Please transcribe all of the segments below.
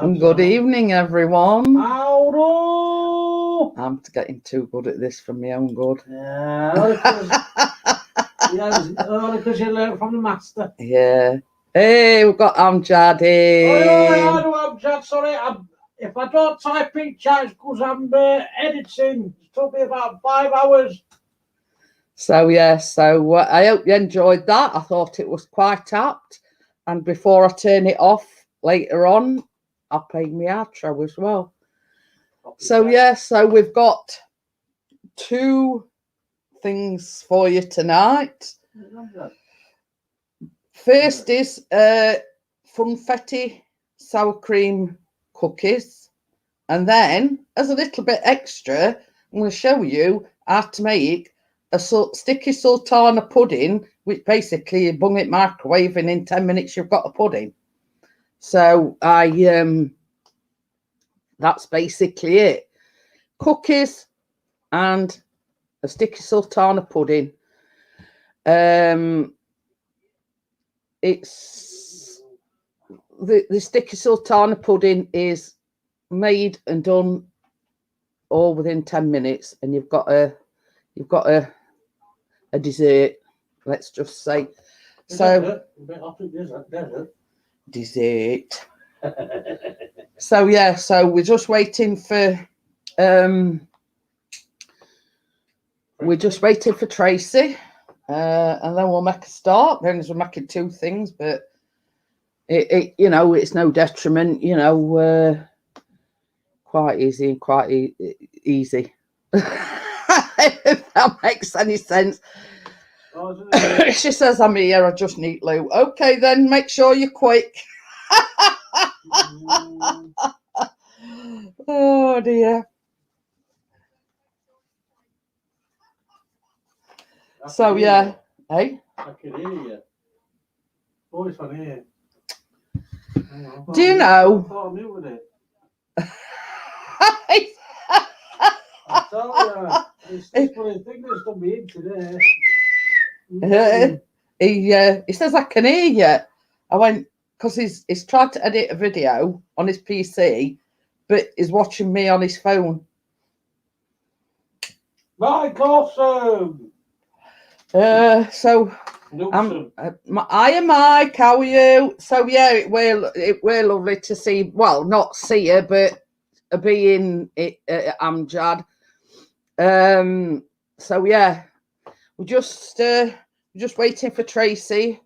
And good evening, everyone. Howdo! I'm getting too good at this for my own good. Yeah, because you learned from the master. Yeah. Hey, we've got Amjad in. Oh, Amjad, sorry. If I don't type in chat, it's because I'm editing. It took me about 5 hours. So, yeah, I hope you enjoyed that. I thought it was quite apt. And before I turn it off later on, I'll play my outro as well. So, yeah, so we've got 2 things for you tonight. First is Funfetti sour cream cookies. And then, as a little bit extra, I'm going to show you how to make a sticky sultana pudding, which basically you bung it microwave and in 10 minutes you've got a pudding. So that's basically it. Cookies and a sticky sultana pudding. It's the sticky sultana pudding is made and done all within 10 minutes, and you've got a dessert, let's just say. Dessert. So yeah, so we're just waiting for Tracy, and then we'll make a start. Then we're making 2 things, but it you know, it's no detriment, you know, quite easy and quite easy. If that makes any sense. She says, I'm here, I just need loo. Okay, then make sure you're quick. Oh dear. So yeah, hey? I can hear you. Voice on here. Do you know? I thought I knew with it. I tell you, it's this funny thing that's going to be in today. He says, I can hear you. I went, because he's tried to edit a video on his PC, but he's watching me on his phone. Mike Awesome! So, I am Mike, how are you? So, yeah, it were lovely to see, well, not see her, but be in Amjad. So, yeah, we're just waiting for Tracy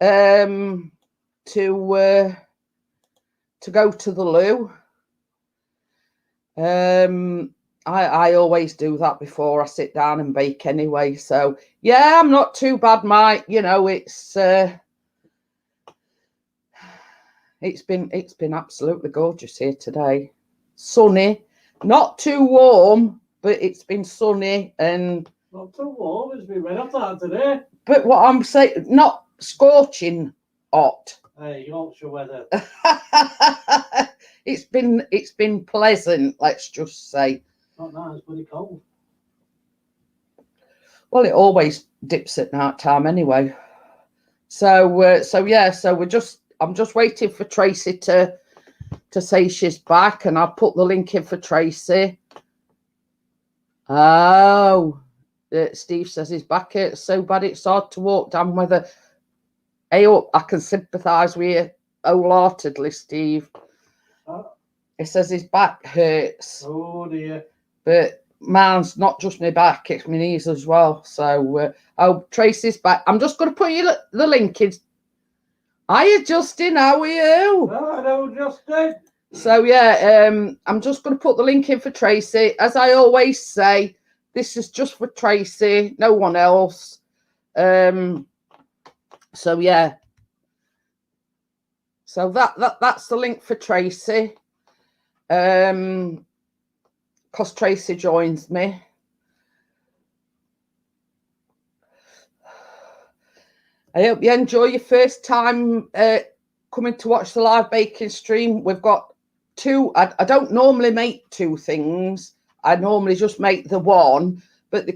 to go to the loo. I always do that before I sit down and bake anyway. So yeah, I'm not too bad, Mike. You know, it's been absolutely gorgeous here today. Sunny, not too warm, but it's been sunny and not too warm. It's been red hot today. But what I'm saying, not scorching hot. Hey, Yorkshire weather. It's been pleasant, let's just say. Not now, it's pretty cold. Well, it always dips at night time anyway. So yeah, so I'm just waiting for Tracy to say she's back, and I'll put the link in for Tracy. Oh, Steve says he's back. It's so bad it's hard to walk down weather. Hey, I can sympathise with you wholeheartedly, Steve. He says his back hurts. Oh dear. But mine's not just my back, it's my knees as well. So, Tracy's back. I'm just going to put you the link in. Hiya, Justin, how are you? Hello, Justin. So, yeah, I'm just going to put the link in for Tracy. As I always say, this is just for Tracy, no one else. So, yeah. So that's the link for Tracy. Because Tracy joins me. I hope you enjoy your first time coming to watch the live baking stream. We've got 2. I don't normally make 2 things. I normally just make the one, but they're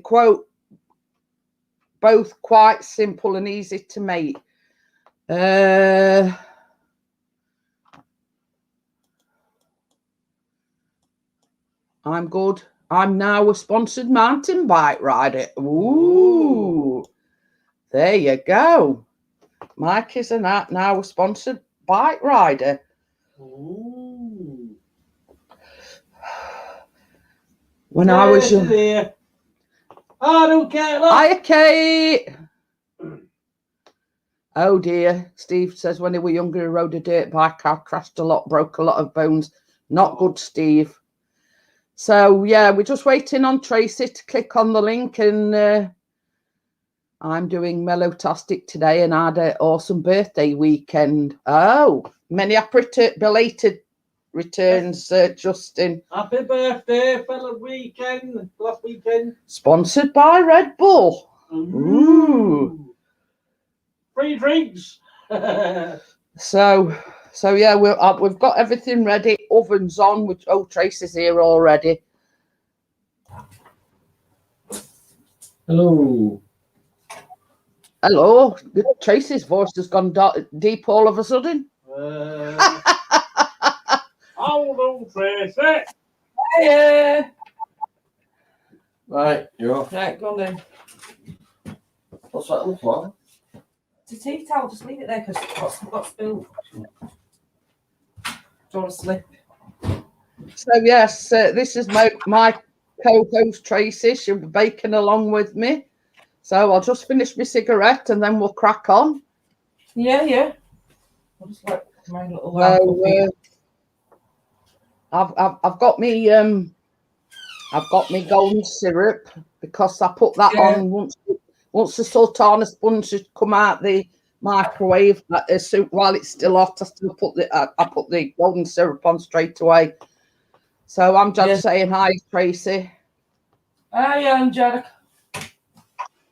both quite simple and easy to make. I'm good. I'm now a sponsored mountain bike rider. Ooh. There you go. Mike is now a sponsored bike rider. Ooh. When I was young. I don't care. Look. Hiya, Kate. Oh dear. Steve says when he was younger, he rode a dirt bike. I crashed a lot, broke a lot of bones. Not good, Steve. So yeah, we're just waiting on Tracy to click on the link, and I'm doing Mellow-tastic today, and I had an awesome birthday weekend. Oh, many happy belated returns, Justin. Happy birthday for the weekend, last weekend. Sponsored by Red Bull. Ooh. Free drinks. So yeah, we've got everything ready. Oven's on. Which Tracy's here already. Hello. Hello. Tracy's voice has gone deep all of a sudden. Hold on, Tracy. Hiya. Right, you're off. Right, go on then. What's that look like? It's a tea towel, just leave it there because what's got spilled. Don't want to slip. So yes, this is my co-host Tracy. She'll be baking along with me. So I'll just finish my cigarette and then we'll crack on. Yeah. I'll just like my little. I've got me golden syrup because I put that on once the sultana sponge has come out the microwave. While it's still hot, I put the golden syrup on straight away. So I'm just saying hi, Tracy. Hi, Angelica.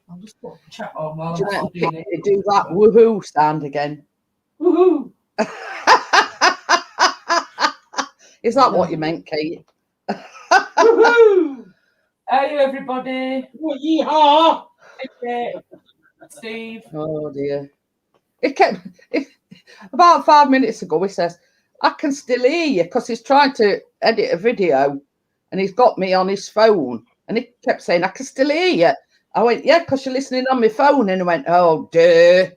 I'll just put the chat on while I'm doing it. Do that woohoo sound again. Woohoo! Is that what you meant, Kate? Woohoo! Hi, everybody. Well, yeehaw! Okay. Steve. Oh dear. About 5 minutes ago, he says, I can still hear you because he's trying to edit a video and he's got me on his phone. And he kept saying, I can still hear you. I went, yeah, because you're listening on my phone. And he went, oh, dear.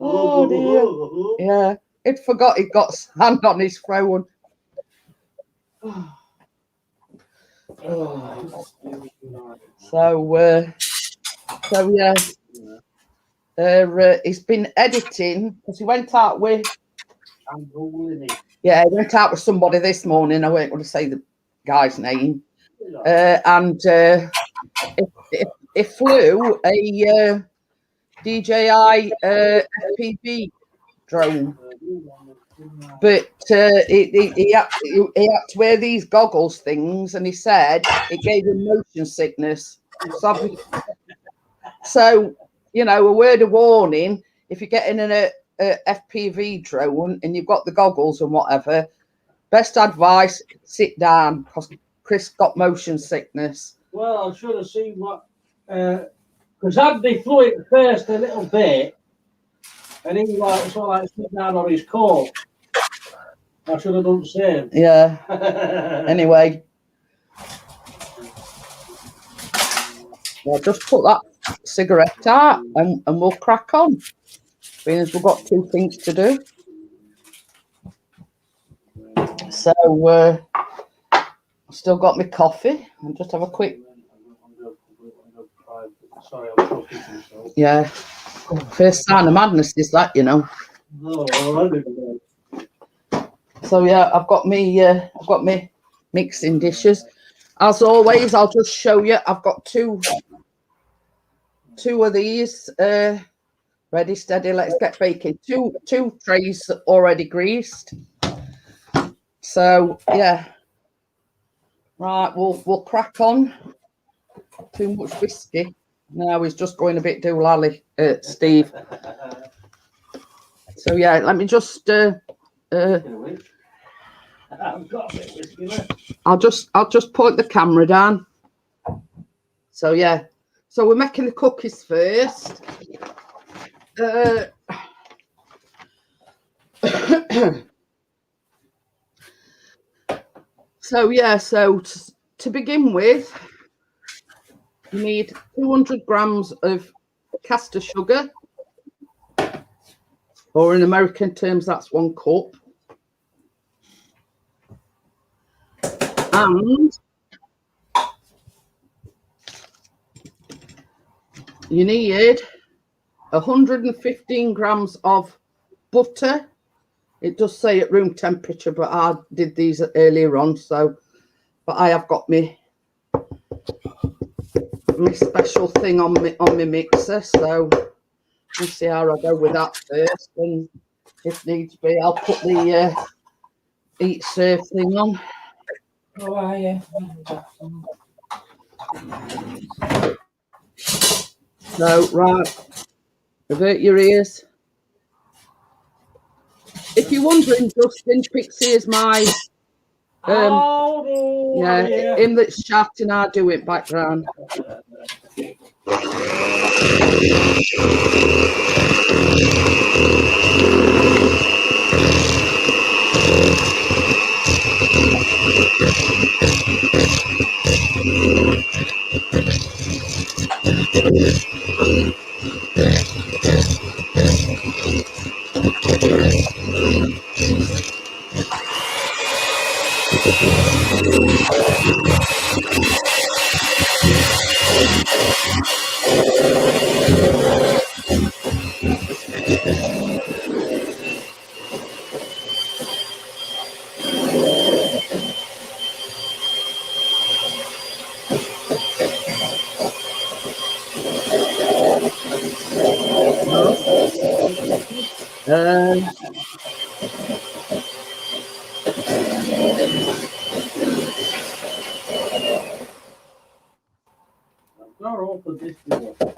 Oh, dear. Yeah, he'd forgot he'd got sand on his phone. So yeah. He's been editing because he went out with. Yeah, he went out with somebody this morning. I won't want to say the guy's name. And he flew a DJI FPV drone, but he had to wear these goggles things, and he said it gave him motion sickness. So you know, a word of warning: if you're getting a FPV drone and you've got the goggles and whatever, best advice: sit down because Chris got motion sickness. Well, I should have seen what, because Andy flew it first a little bit, and he sort of like sit down on his coat. I should have done the same. Yeah. Anyway, I'll just put that cigarette out and we'll crack on. Being as we've got 2 things to do. So I've still got my coffee. I'll just have a quick. Sorry, I'm talking to myself. Yeah. First sign of madness is that, you know. No, I didn't know. So yeah, I've got me mixing dishes. As always, I'll just show you. I've got two of these ready, steady. Let's get baking. Two trays already greased. So yeah, right. We'll crack on. Too much whiskey. Now he's just going a bit doolally, Steve. So yeah, let me just. I've got a bit of whiskey left. I'll just point the camera down. So yeah, so we're making the cookies first. So yeah, so to begin with, you need 200 grams of caster sugar, or in American terms, that's 1 cup. And you need 115 grams of butter. It does say at room temperature, but I did these earlier on, so but I have got my special thing on my mixer, so we'll see how I go with that first, and if needs be, I'll put the eat serve thing on. How are you? So right, avert your ears. If you're wondering, Justin, Pixie is my him that's shouting, I do it background.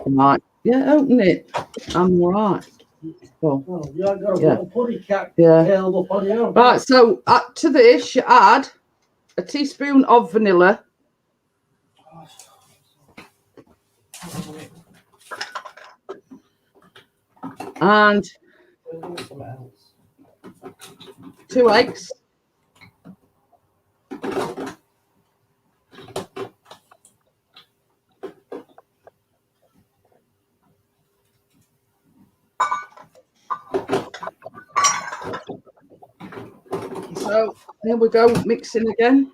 Right, yeah, open it. I'm all right. Oh, you got a little putty cat curled up on you. Right, so to this, you add a teaspoon of vanilla. And 2 eggs. So here we go, mixing again.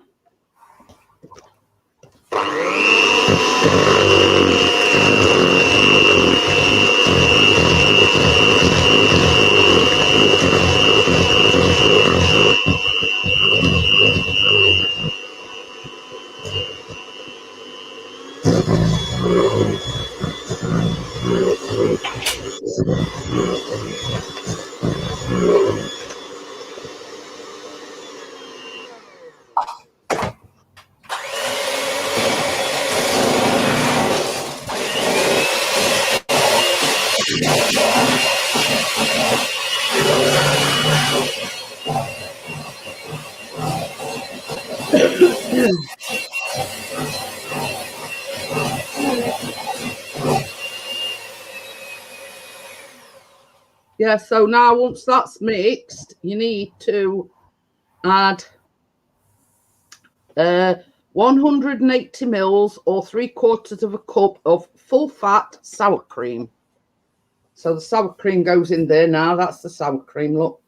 Yeah, so now once that's mixed, you need to add 180 mils or 3/4 of a cup of full fat sour cream. So the sour cream goes in there now. That's the sour cream, look.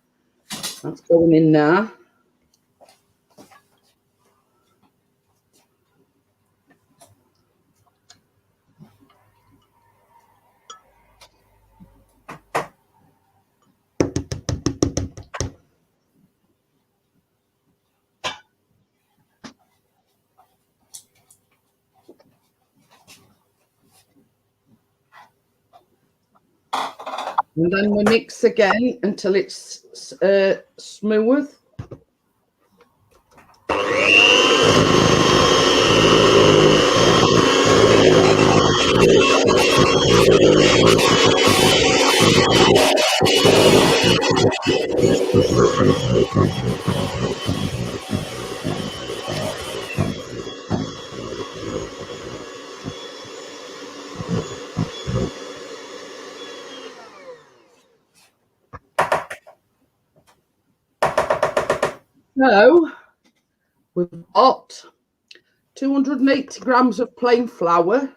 That's going in now. And then we mix again until it's smooth. So We've got 280 grams of plain flour.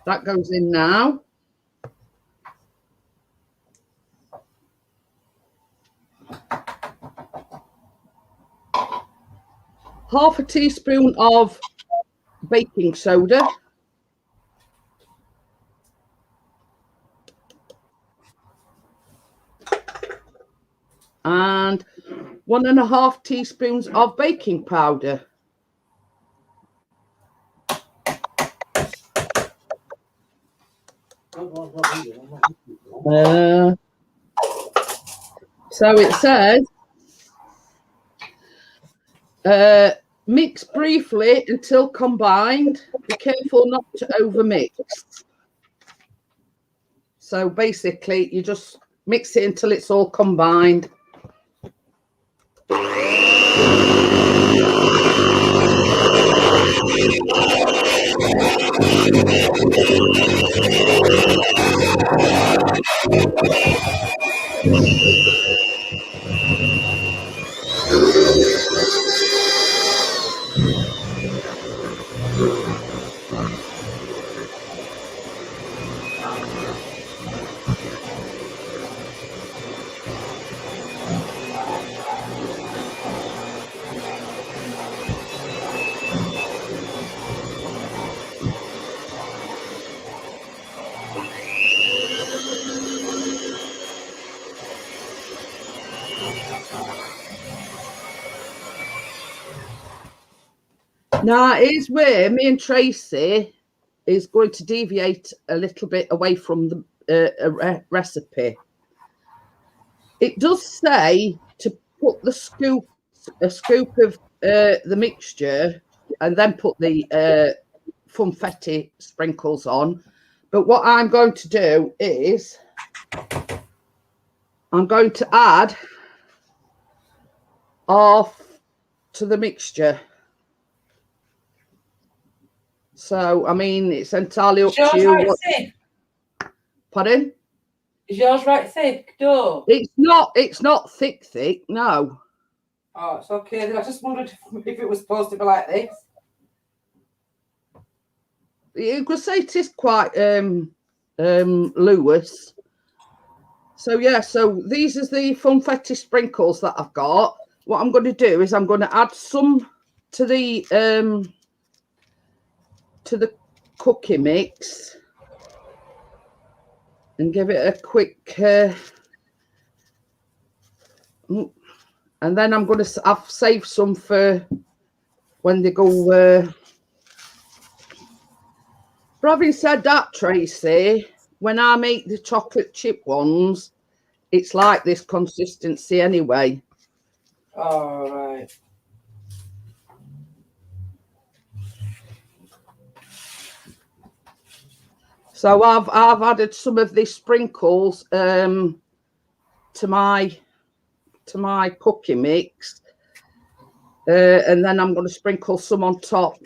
That goes in now. Half a teaspoon of baking soda. And 1.5 teaspoons of baking powder. So it says, mix briefly until combined. Be careful not to overmix. So basically, you just mix it until it's all combined. Now, here's where me and Tracy is going to deviate a little bit away from the recipe. It does say to put a scoop of the mixture and then put the Funfetti sprinkles on. But what I'm going to do is I'm going to add half to the mixture. So, I mean, it's entirely up to you. Right thick? Pardon? Is yours right thick, dough? It's not thick, no. Oh, it's okay. I just wondered if it was supposed to be like this. You could say it is quite loose. So yeah, so these are the Funfetti sprinkles that I've got. What I'm going to do is I'm going to add some to the cookie mix and give it a quick and then I'm going to I've saved some for when they go but having said that, Tracy, when I make the chocolate chip ones, it's like this consistency anyway. All right. So I've added some of these sprinkles to my cookie mix, and then I'm going to sprinkle some on top.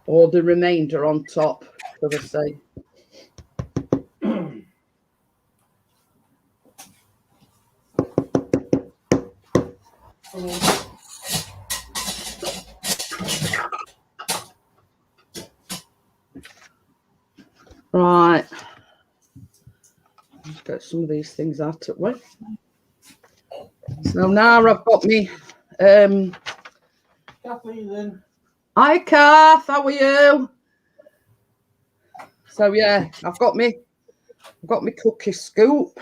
Or the remainder on top, should I say. Right. Let's get some of these things out of the way. So now I've got me Kathleen. Hi Kath, how are you? So yeah, I've got me cookie scoop.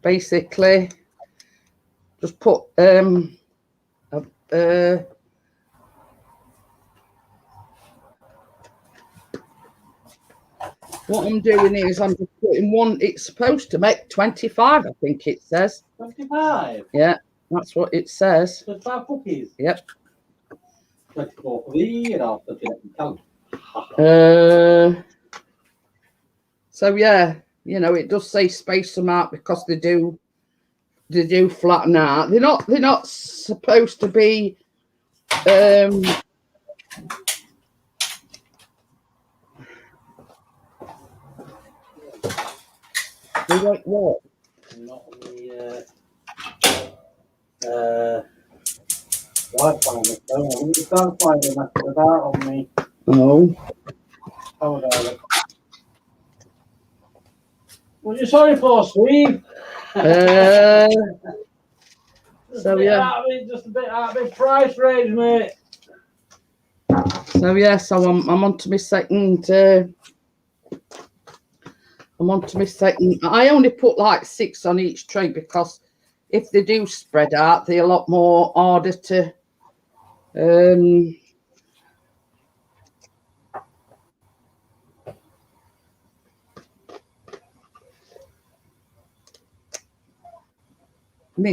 Basically, just put what I'm doing is I'm just putting one. It's supposed to make 25, I think it says. 25? Yeah, that's what it says. 25 cookies? Yep. 24 for the and after count. So yeah, you know, it does say space them out because they do flatten out. They're not supposed to be They like what? Not on the Wi-Fi on the phone. I think you can't find them after that on me. Oh. Hold on. What are you sorry for, Steve? So yeah. Just a bit out of my price range, mate. So yeah, so I'm on to my second. I'm on to my second. I only put like 6 on each tray because if they do spread out, they're a lot more harder to. I mean,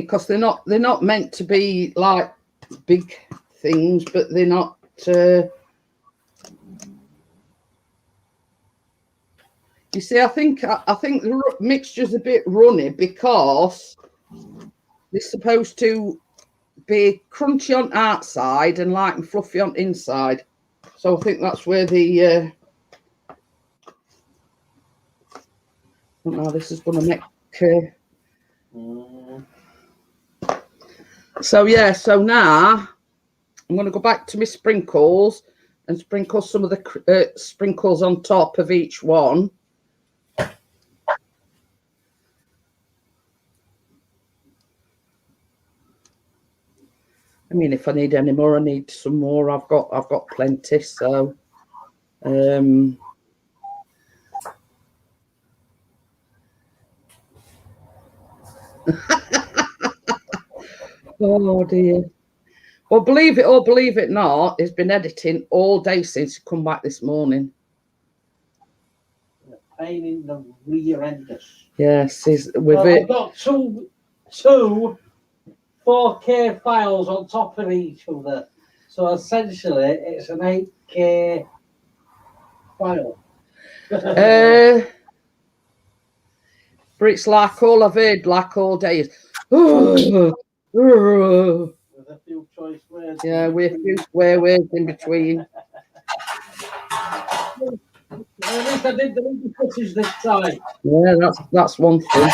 because they're not meant to be like big things, but they're not. You see, I think the mixture's a bit runny because they're supposed to be crunchy on outside and light and fluffy on inside. So I think that's where the. I don't know how this is going to make. So yeah, so now I'm going to go back to my sprinkles and sprinkle some of the sprinkles on top of each one. I mean, if I need any more, I need some more. I've got plenty. So, oh dear. Well, believe it or believe it not, he's been editing all day since he come back this morning. Pain in the rear end. Yes, he's with it. I've got two 4K files on top of each other. So essentially, it's an 8K file. But it's like all I've heard, like all day is. With a few choice words. Yeah, with a few swear words in between. At least I did the footage this time. Yeah, that's one thing.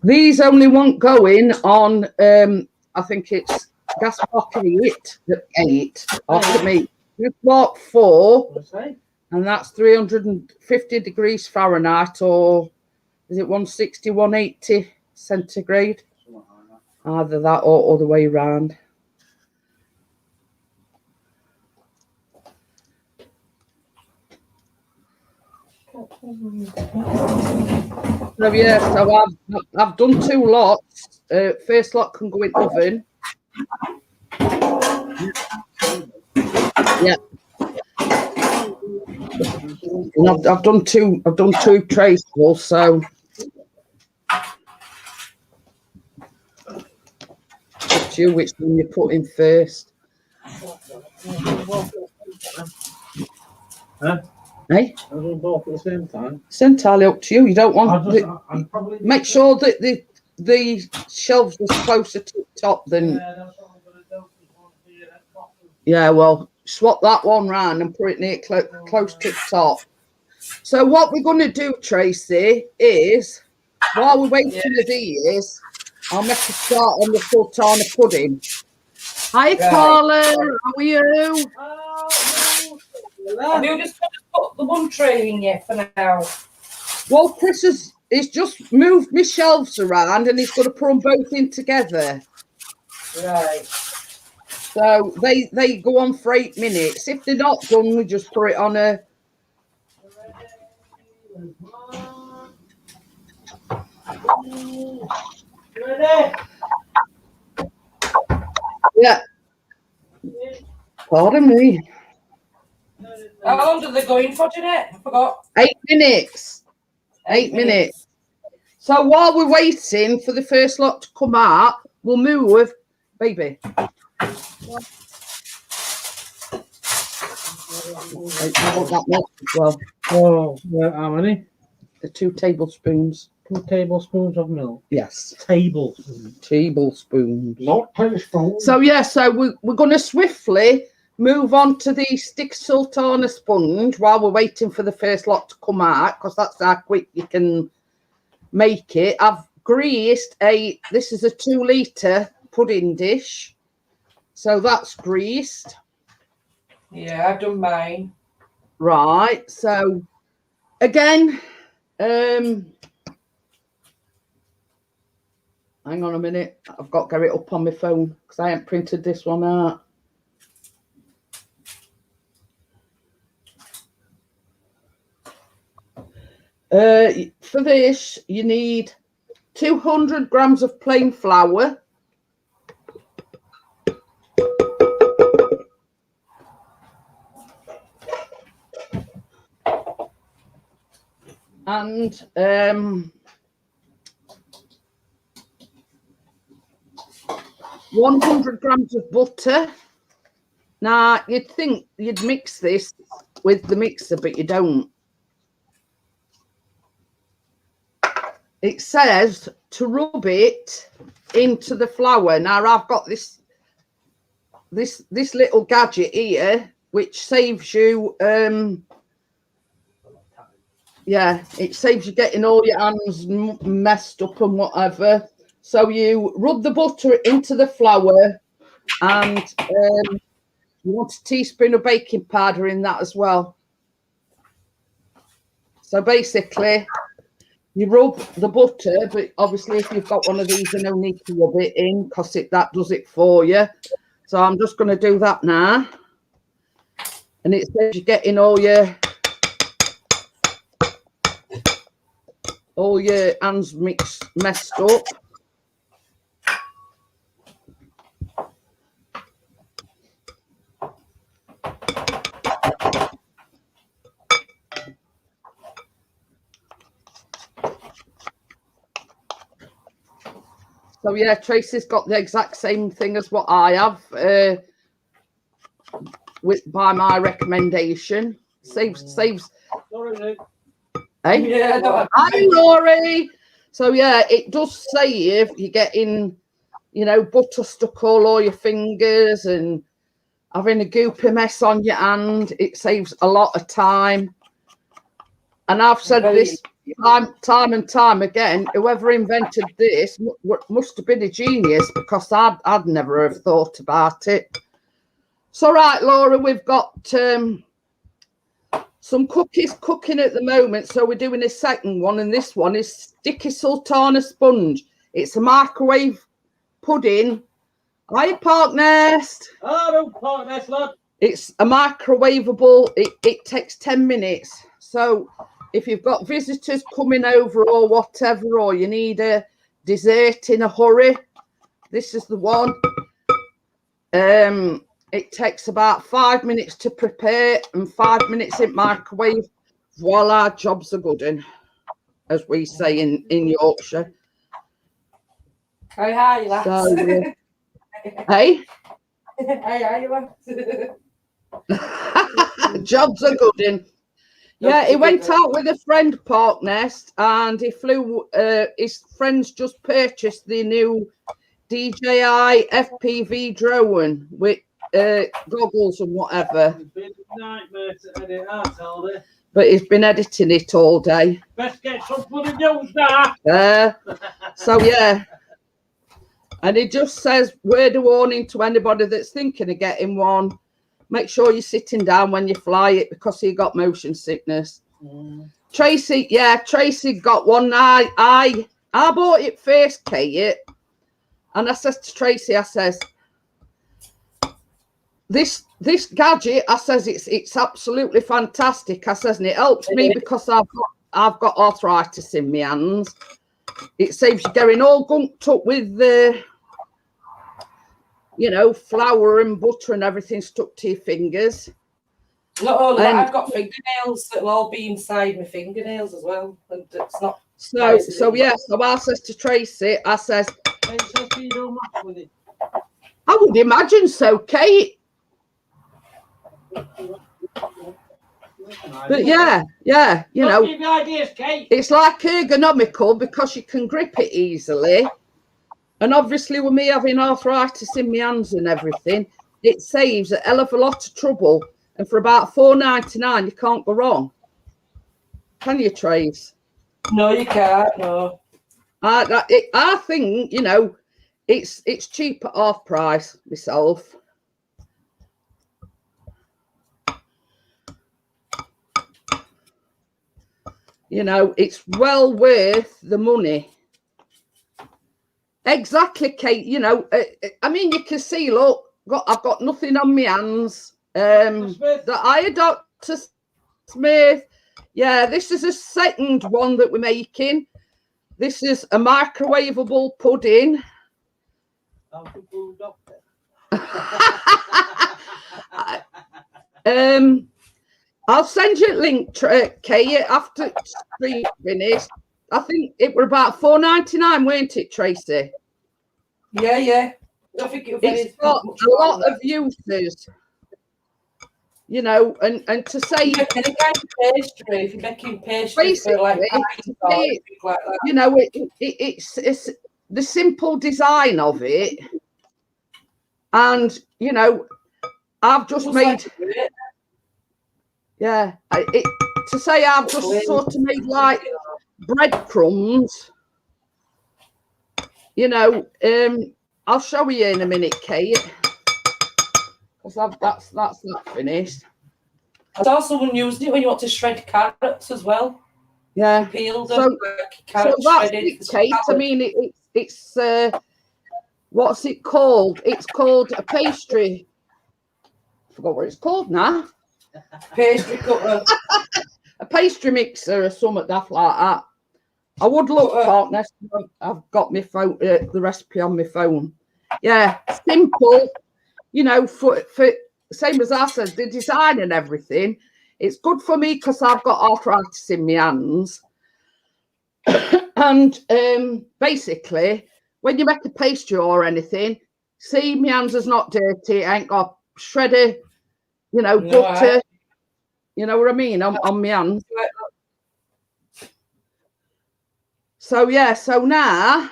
These only won't go in on I think it's gas Preheat at 8 after me. You've got 4 and that's 350 degrees Fahrenheit, or is it 160, 180 centigrade? Either that or the way around. So yeah, so I've done 2 lots. First lot can go in oven. Yeah. And I've done two trays full, so up to you which one you put in first. Huh? Hey? I was both at the same time. It's entirely up to you. You don't want make sure that the shelves are closer to the top than. Yeah, that's what I'm going to do. Yeah, well, swap that one round and put it near close to the top. So what we're going to do, Tracy, is while we're waiting with these, I'll make a start on the sultana pudding. Hi, Carla. How are you? Have you just put the one tray in yet for now? Well, Chris he's just moved my shelves around and he's going to put them both in together. Right. So they go on for 8 minutes. If they're not done, we just put it on a. Yeah. Pardon me. How long do they go in for, Jeanette? I forgot. 8 minutes. 8 minutes. So while we're waiting for the first lot to come out, we'll move, baby. Well, oh, how many? The 2 tablespoons. 2 tablespoons of milk. Yes. Tablespoons. Tablespoons. Not tablespoons. So yeah, so we're going to swiftly move on to the stick sultana sponge while we're waiting for the first lot to come out, because that's how quick you can make it. I've greased this is a 2-litre pudding dish, so that's greased. Yeah, I've done mine. Right, so again, hang on a minute, I've got to get it up on my phone because I haven't printed this one out. For this, you need 200 grams of plain flour, and 100 grams of butter. Now, you'd think you'd mix this with the mixer, but you don't. It says to rub it into the flour. Now, I've got this little gadget here, which saves you, it saves you getting all your hands messed up and whatever. So you rub the butter into the flour, and you want a teaspoon of baking powder in that as well. So basically, you rub the butter, but obviously if you've got one of these, you don't need to rub it in because that does it for you. So I'm just going to do that now. And it says you're getting all your hands messed up. So yeah, Tracy's got the exact same thing as what I have, by my recommendation. Saves. Hey? Yeah, Hi, Laurie. So yeah, it does save you getting, butter stuck all over your fingers and having a goopy mess on your hand. It saves a lot of time. And I've said this time and time again, whoever invented this must have been a genius, because I'd never have thought about it. So right, Laura, we've got some cookies cooking at the moment, so we're doing a second one, and this one is sticky sultana sponge. It's a microwave pudding. Hi, Park Nest. Oh, Park Nest, lad. It's a microwavable. It takes 10 minutes. So if you've got visitors coming over or whatever, or you need a dessert in a hurry, this is the one. It takes about 5 minutes to prepare and 5 minutes in microwave. Voila, jobs are good, as we say in Yorkshire. Hi, you lads. So, hey? Hi, lads. Jobs are good. Yeah, he went out with a friend, Park Nest, and he flew. His friends just purchased the new DJI FPV drone with goggles and whatever. It's been a nightmare to edit, I told you. But he's been editing it all day. Best get some bloody news now. So yeah. And it just says, word of warning to anybody that's thinking of getting one. Make sure you're sitting down when you fly it, because he got motion sickness. Tracy got one. I bought it first, Kate, and I says to Tracy, I says, this gadget, I says, it's absolutely fantastic. I says, and it helps me because I've got arthritis in my hands. It saves you getting all gunked up with the flour and butter and everything stuck to your fingers. Not all of that. I've got fingernails that'll all be inside my fingernails as well, and it's not. So I says to Tracy, I says, I would imagine so, Kate. But yeah, ideas, Kate. It's like ergonomical because you can grip it easily. And obviously with me having arthritis in my hands and everything, it saves a hell of a lot of trouble. And for about $4.99, you can't go wrong. Can you, Trace? No, you can't. No. I think, you know, it's cheap at half price myself. You know, it's well worth the money. Exactly, Kate. You know, I mean, you can see, look, I've got nothing on my hands. The eye of Dr. Smith. Yeah, this is a second one that we're making. This is a microwavable pudding. I'll send you a link, Kay, after stream finished. I think it were about $4.99, weren't it, Tracy? Yeah. I think it's got a lot of uses. You know, and to say any kind of pastry, if you're making pastry for like pies or anything like that. You know, it's the simple design of it, and you know, I've just made to say I've just sort of made like breadcrumbs. You know, I'll show you in a minute, Kate. Because that's not finished. I saw someone using it when you want to shred carrots as well. Yeah. Peeled so that's it, Kate. I mean, it's what's it called? It's called a pastry. I forgot what it's called now. Pastry cutter. A pastry mixer or something daft like that. I would look, partners. I've got my phone, the recipe on my phone. Yeah, simple. You know, for same as I said, the design and everything. It's good for me because I've got arthritis in my hands. And basically, when you make a pastry or anything, see, my hands is not dirty. I ain't got shredder, you know, butter. You know what I mean? On my hands. So, yeah, so now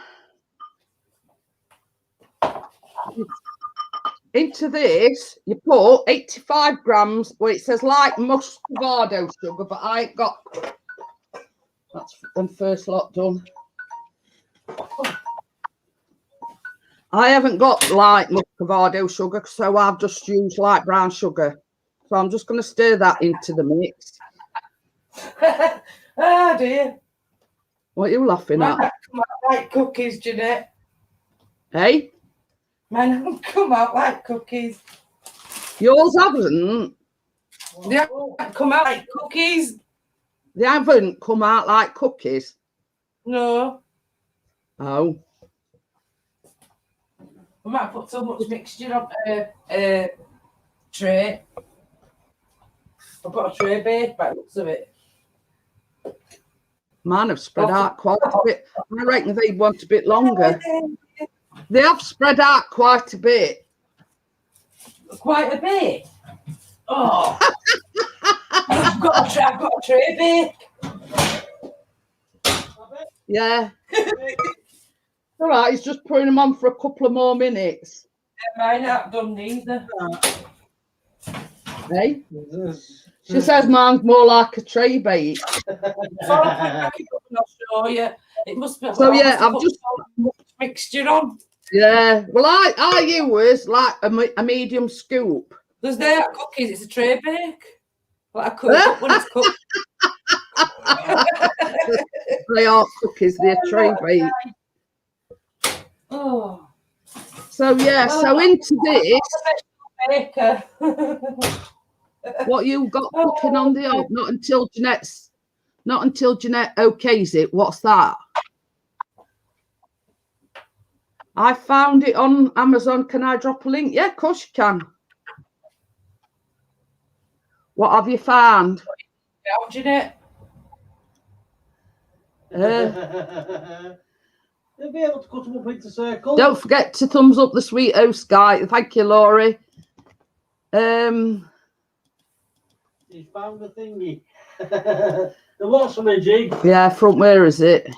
into this, you put 85 grams. Well, it says light muscovado sugar, but I ain't got. That's the first lot done. I haven't got light muscovado sugar, so I've just used light brown sugar. So I'm just going to stir that into the mix. Oh dear. What are you laughing at? Come out like cookies, Jeanette. Hey? Man, come out like cookies. Yours haven't? They haven't come out like cookies. They haven't come out like cookies? No. Oh. We might put so much mixture on a tray. I've got a tray bake by the looks of it. Mine have spread out quite a bit. I reckon they want a bit longer. They have spread out quite a bit. Quite a bit? Oh. I've got a tray bake. Yeah. All right, he's just putting them on for a couple of more minutes. Yeah, mine aren't done neither. Hey? She says mine's more like a tray bake. I'll show you. It must be. So yeah, I've just mixture on. Yeah. Well, I use like a medium scoop. There's no cookies. It's a tray bake. Like a cook when it's cooked. They are cookies. They're tray bake. Oh. So yeah. So into this. Baker. What you got cooking on the oven? Not until Jeanette okays it. What's that? I found it on Amazon. Can I drop a link? Yeah, of course you can. What have you found? Yeah, Jeanette. They'll be able to cut them up into circles. Don't forget to thumbs up the sweet host guy. Thank you, Laurie. He's found the thingy. The what's on a jig? Yeah, front. Where is it?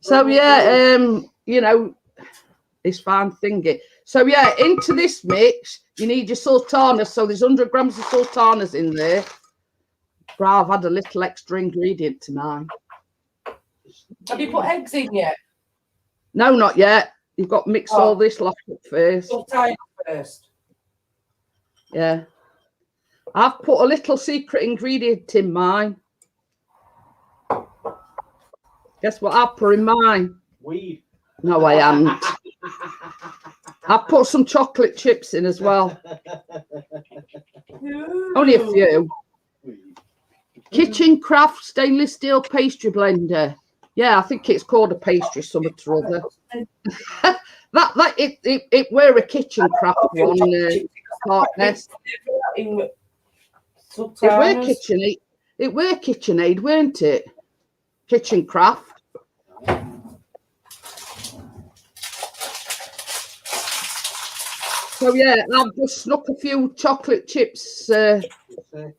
So yeah, you know, it's found thingy. So yeah, into this mix, you need your sultanas. So there's 100 grams of sultanas in there. I've had a little extra ingredient to mine. Have you put eggs in yet? No, not yet. You've got to mix all this lot up first. Sultana first. Yeah. I've put a little secret ingredient in mine. Guess what I put in mine? Weed. No, I haven't. I put some chocolate chips in as well. Only a few. Kitchen Craft stainless steel pastry blender. Yeah, I think it's called a pastry something or other. It were a Kitchen Craft one, partners. It were KitchenAid, weren't it? Kitchen Craft. So yeah, I've just snuck a few chocolate chips. I'm going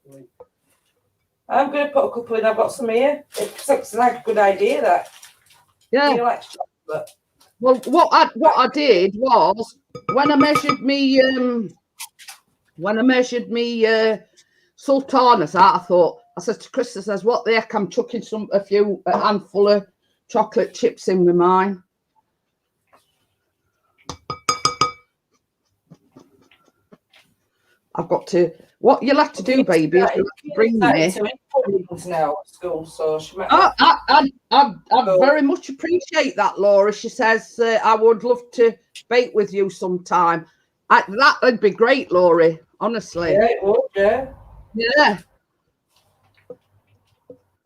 to put a couple in. I've got some here. It looks like a good idea. That. Yeah. You like chocolate? Well, what I did was when I measured me sultanas out, I said to Chris, I says, what the heck, I'm chucking a handful of chocolate chips in with mine. I've got to, what you'll have to do, baby, is you'll have to bring me. Now at school, so she might I'd very much appreciate that, Laura. She says, I would love to bake with you sometime. That would be great, Laurie, honestly. Yeah, it would, yeah. Yeah.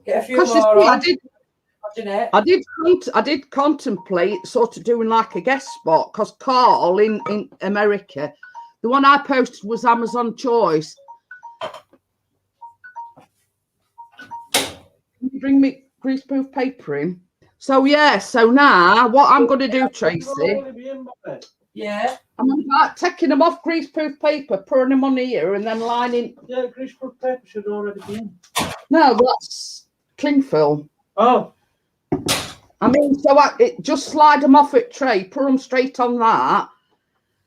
Get a few more on. Jeanette. I did contemplate sort of doing like a guest spot because Carl in America, the one I posted was Amazon Choice. Can you bring me greaseproof paper in? So yeah, so now what I'm going to do, Tracy. Yeah. I'm about taking them off greaseproof paper, putting them on here, and then lining. Yeah, greaseproof paper should already be in. No, that's cling film. Oh. I mean, so just slide them off at tray, put them straight on that.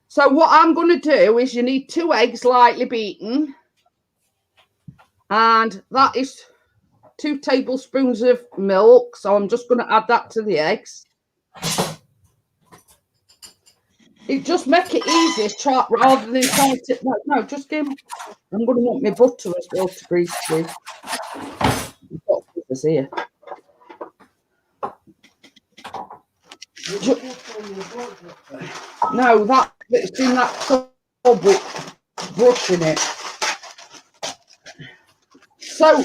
So what I'm going to do is you need 2 eggs lightly beaten. And that is 2 tablespoons of milk. So I'm just going to add that to the eggs. It just make it easier rather than trying to... No, just give... I'm going to want my butter as well to grease with. I've got this here. No, it's in that tub brushing it. So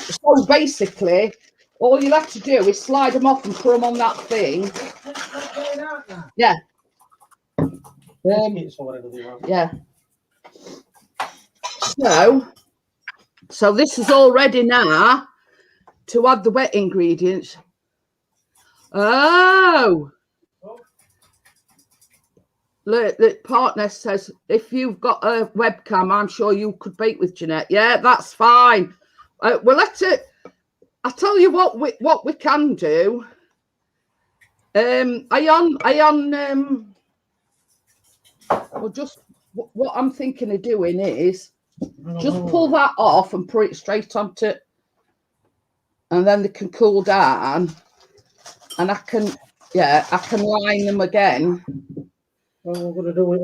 basically, all you have to do is slide them off and put them on that thing. Yeah. Yeah. So this is all ready now to add the wet ingredients. Oh. Look, the partner says, if you've got a webcam, I'm sure you could bake with Jeanette. Yeah, that's fine. Well, I'll tell you what we can do. Well, just what I'm thinking of doing is just pull that off and put it straight onto, and then they can cool down, and I can line them again. Well, we're going to do it.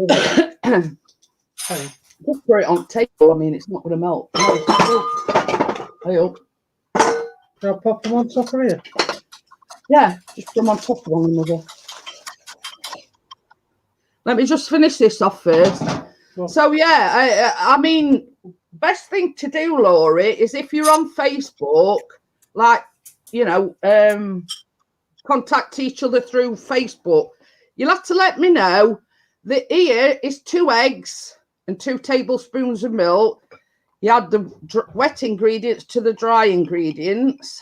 Just put it on the table. I mean, it's not going to melt. Hey up. Can I pop them on top of here? Yeah, just put them on top of one another. Let me just finish this off first. Well, so yeah, I mean, best thing to do, Laurie, is if you're on Facebook, like, you know, contact each other through Facebook. You'll have to let me know that here is 2 eggs and 2 tablespoons of milk. You add the wet ingredients to the dry ingredients.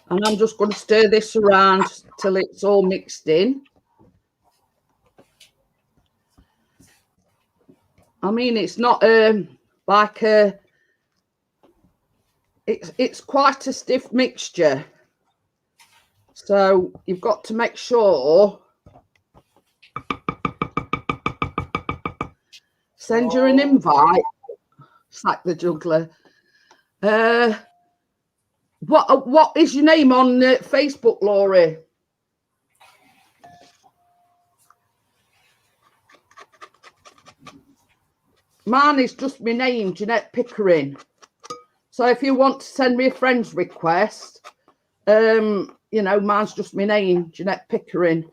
And I'm just going to stir this around till it's all mixed in. I mean, it's not like a, it's quite a stiff mixture. So you've got to make sure. Send you an invite. Sack the juggler. What is your name on Facebook, Laurie? Mine is just my name, Jeanette Pickering. So if you want to send me a friend's request, you know, mine's just my name, Jeanette Pickering.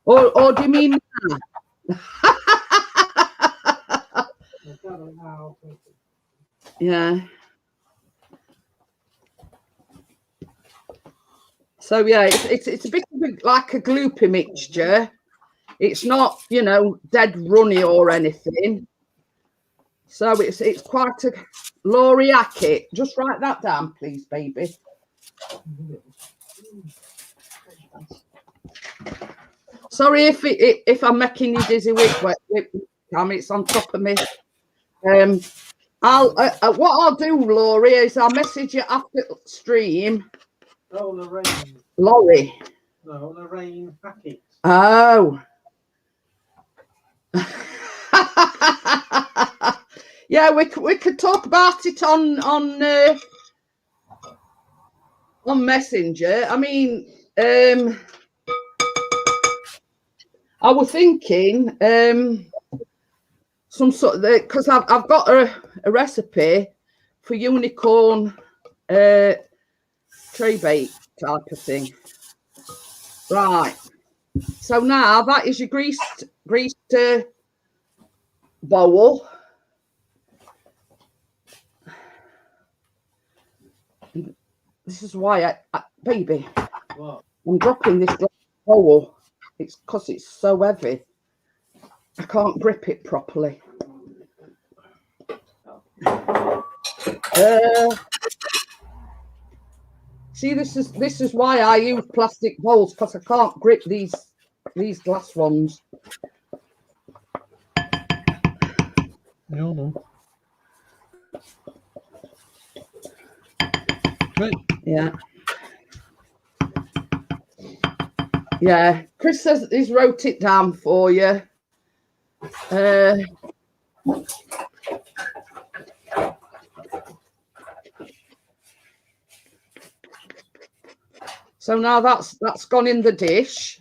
Or do you mean yeah. So yeah, it's a bit like a gloopy mixture. It's not, you know, dead runny or anything. So it's quite a Laurie. Just write that down, please, baby. Sorry if I'm making you dizzy with it's on top of me. What I'll do, Laurie, is I'll message you after stream. Oh, Lorraine. Laurie. No, Lorraine Hackett. Oh. Yeah, we could talk about it on Messenger. I mean, I was thinking some sort of, because I've got a recipe for unicorn tray bake type of thing. Right. So now that is your greased bowl. This is why baby, what? I'm dropping this bowl. It's because it's so heavy. I can't grip it properly. See, this is why I use plastic bowls, because I can't grip these glass ones. No. Right. Yeah. Yeah. Chris says he's wrote it down for you. So now that's gone in the dish.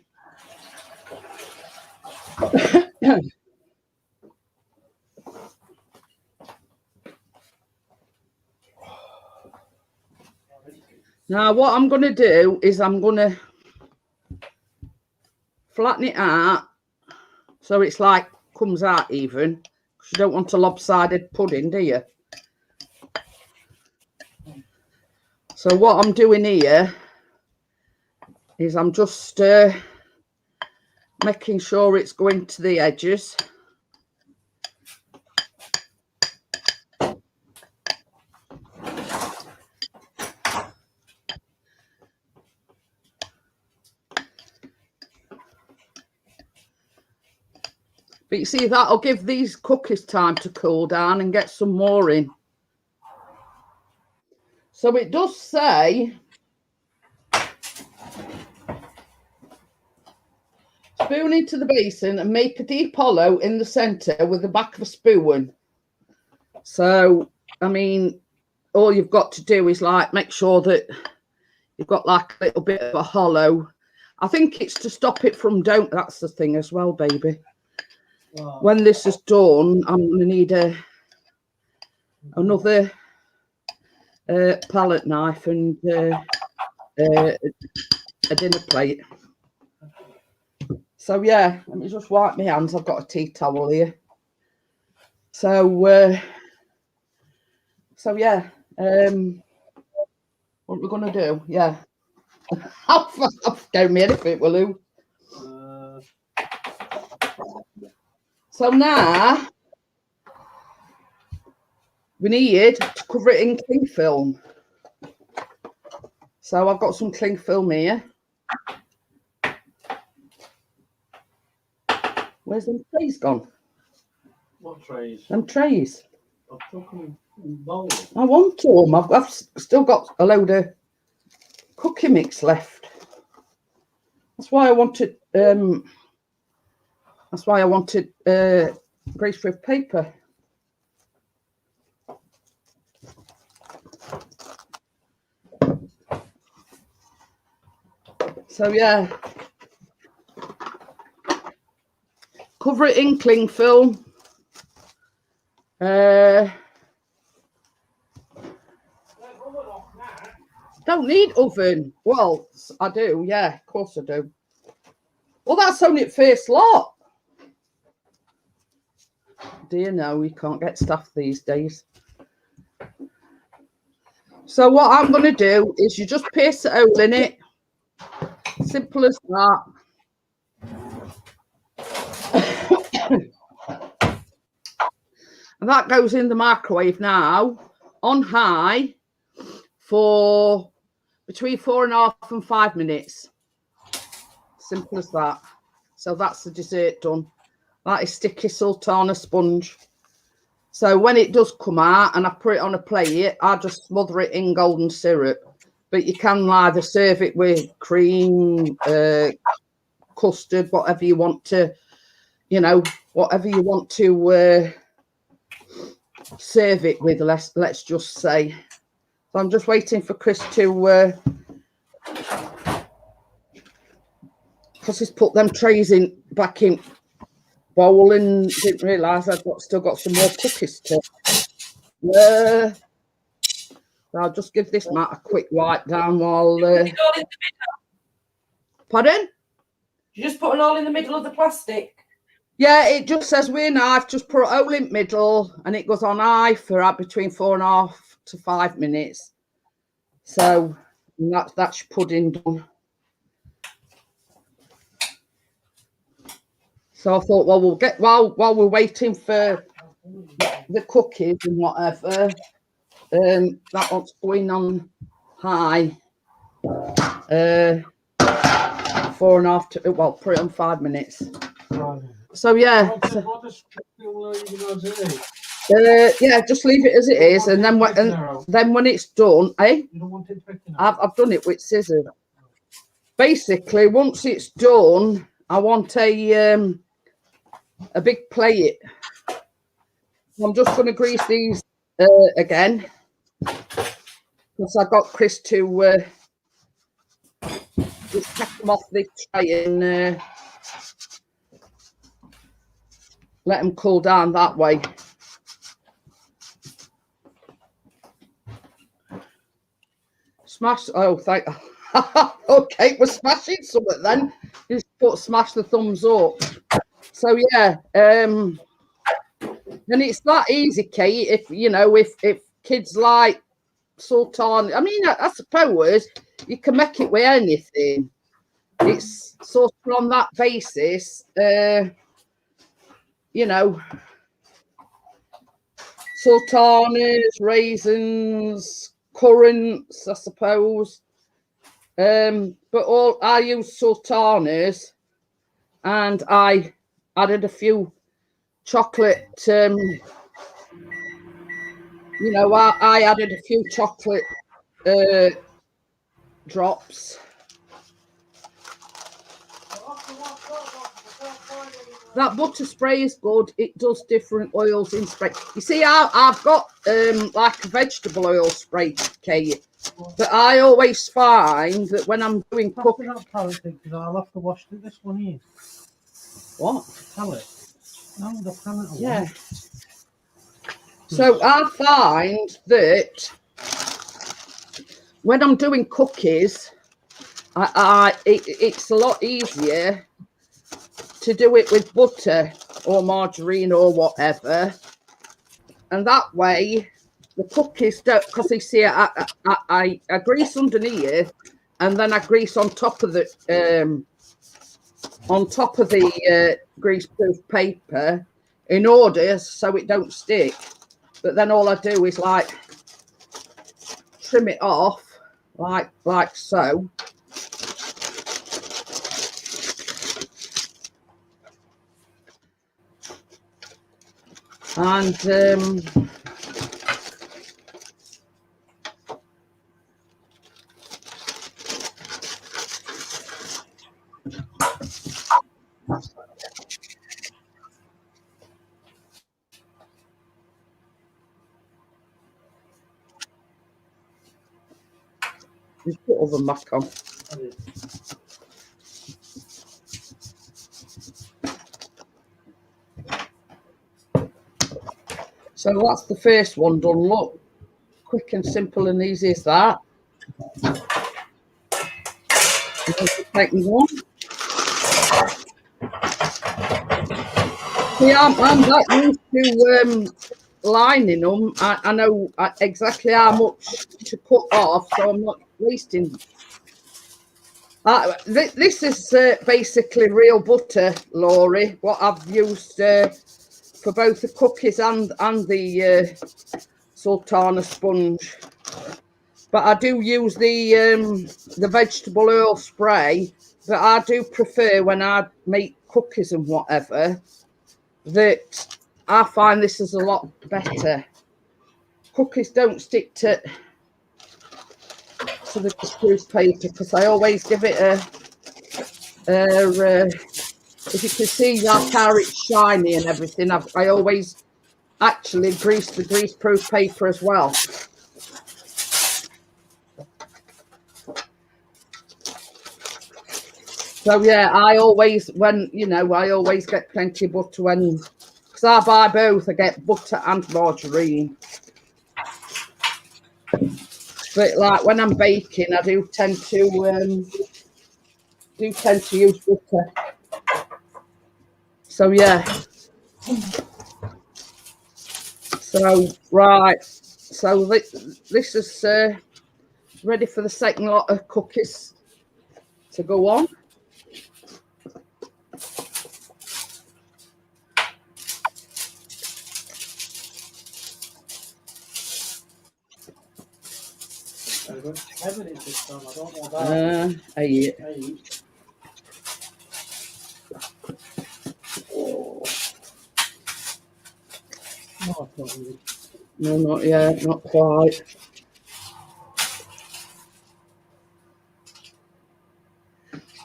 Now what I'm going to do is I'm going to flatten it out so it's like comes out even, because you don't want a lopsided pudding, do you? So what I'm doing here is I'm just making sure it's going to the edges. But you see, that'll give these cookies time to cool down and get some more in. So it does say spoon into the basin and make a deep hollow in the centre with the back of a spoon. So, I mean, all you've got to do is like make sure that you've got like a little bit of a hollow. I think it's to stop it from that's the thing as well, baby. Wow. When this is done, I'm going to need another palette knife and a dinner plate. So yeah, let me just wipe my hands. I've got a tea towel here. So yeah, what we're gonna do? Yeah, I've scared me anything, will you? So now we need to cover it in cling film. So I've got some cling film here. Where's them trays gone? What trays? Them trays. I've took them in bowls. I want them. I've still got a load of cookie mix left. That's why I wanted. That's why I wanted greaseproof paper. So yeah, cover it in cling film. Don't need oven. Well, I do. Yeah, of course I do. Well, that's only at first lot. Do you know you can't get stuff these days? So what I'm going to do is you just pierce it hole in it. Simple as that. And that goes in the microwave now on high for between 4.5 and 5 minutes. Simple as that. So that's the dessert done. That is sticky sultana sponge. So when it does come out and I put it on a plate, I just smother it in golden syrup. But you can either serve it with cream, custard, whatever you want to, you know, whatever you want to serve it with, let's just say. So I'm just waiting for Chris to because he's put them trays in back in bowl and didn't realise I've still got some more cookies to. So I'll just give this mat a quick wipe down while. Pardon? You just put it all in the middle of the plastic. Yeah, it just says we're knife. Just put it all in the middle, and it goes on high for between 4.5 to 5 minutes. So that's your pudding done. So I thought, well, we'll get while we're waiting for the cookies and whatever. That one's going on high. 4.5 to put it on 5 minutes. So yeah. Yeah, just leave it as it is, and then when it's done, I've done it with scissors. Basically, once it's done, I want a big plate. I'm just going to grease these again because I got Chris to just take them off the tray and let them cool down that way. Smash! Oh, thank. Okay, we're smashing something then. Just smash the thumbs up. So yeah, and it's that easy, Kate. If you know, if kids like sultan, I mean, I suppose you can make it with anything. It's sort of on that basis, you know, sultanas, raisins, currants, I suppose. But I use sultanas, and I added a few chocolate. You know, I added a few chocolate drops. That butter spray is good. It does different oils in spray. You see, I've got like a vegetable oil spray, Kate. But I always find that when I'm doing cooking, I'll have to wash this one here. What? The palette. No, the palette. Yeah. So I find that when I'm doing cookies, it's a lot easier to do it with butter or margarine or whatever, and that way the cookies don't, because you see I grease underneath and then I grease on top of the greaseproof paper in order so it don't stick. But then all I do is like trim it off like so. And just put oven back on. So that's the first one done. Look, quick and simple and easy as that. Second one. See, I'm that used to lining them. I know exactly how much to cut off, so I'm not wasting. This is basically real butter, Laurie. What I've used for both the cookies and the sultana sponge. But I do use the vegetable oil spray. But I do prefer when I make cookies and whatever that I find this is a lot better. Cookies don't stick to the spruce paper because I always give it a if you can see like how it's shiny and everything, I always actually grease the greaseproof paper as well. So yeah, I always get plenty of butter when, because I buy both. I get butter and margarine. But like when I'm baking, I do tend to use butter. So yeah. So right. So this is ready for the second lot of cookies to go on. Eight. No, not yet, not quite.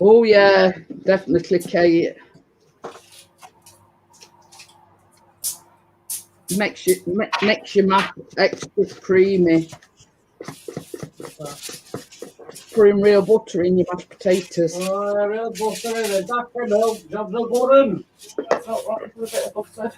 Oh yeah, definitely, Kate. Makes your mash extra creamy. Putting real butter in your mashed potatoes. Oh, real butter in it. That can help. Jobs are boring. I felt like a bit of butter.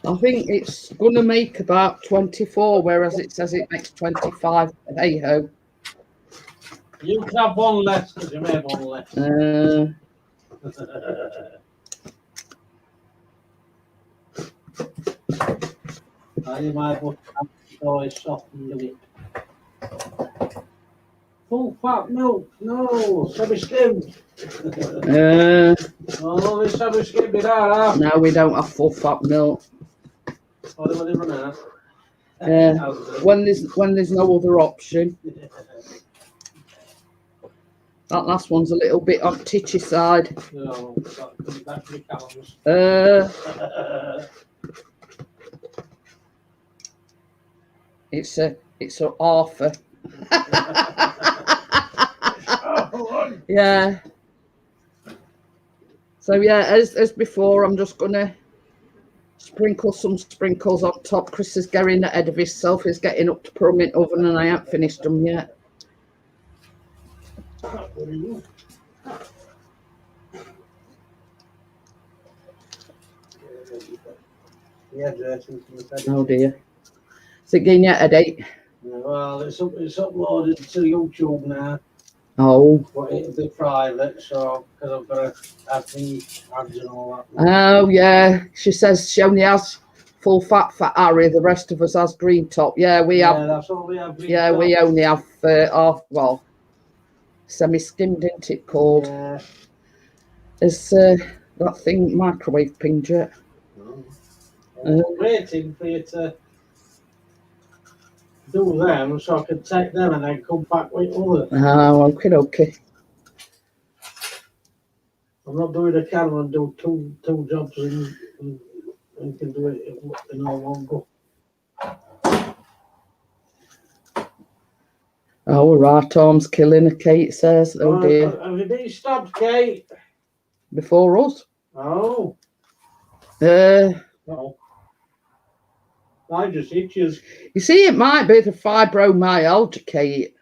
I think it's going to make about 24, whereas it says it makes 25. Hey ho. You can have one less because you made one less. You might put always softened a bit. Full fat milk, no, semi-skimmed. Oh, this semi-skimmed it out. No, we don't have full fat milk. What do they run out? When there's no other option. That last one's a little bit on titchy side. No, that's the calories. It's a Arthur. Yeah. So yeah, as before, I'm just gonna sprinkle some sprinkles on top. Chris is getting ahead of himself. He's getting up to put them in oven, and I haven't finished them yet. Oh dear. Is it getting yet at 8? Well, it's uploaded to YouTube now. Oh. But it'll be private, so because I've got to have the ads and all that. Oh yeah. She says she only has full fat for Harry. The rest of us has green top. Yeah, we have. That's all we have. Yeah, top. We only have well, semi-skimmed, isn't it called? Yeah. Is that thing microwave pinged yet? I'm waiting for you to do them so I can take them and then come back with others. Oh, okay. I'm not doing a camera and do two jobs and can do it in all one go. Oh, right arm's killing her, Kate says. Oh dear. Have you been stabbed, Kate? Before us? Oh. No. I just itches. You see, it might be the fibromyalgia, Kate.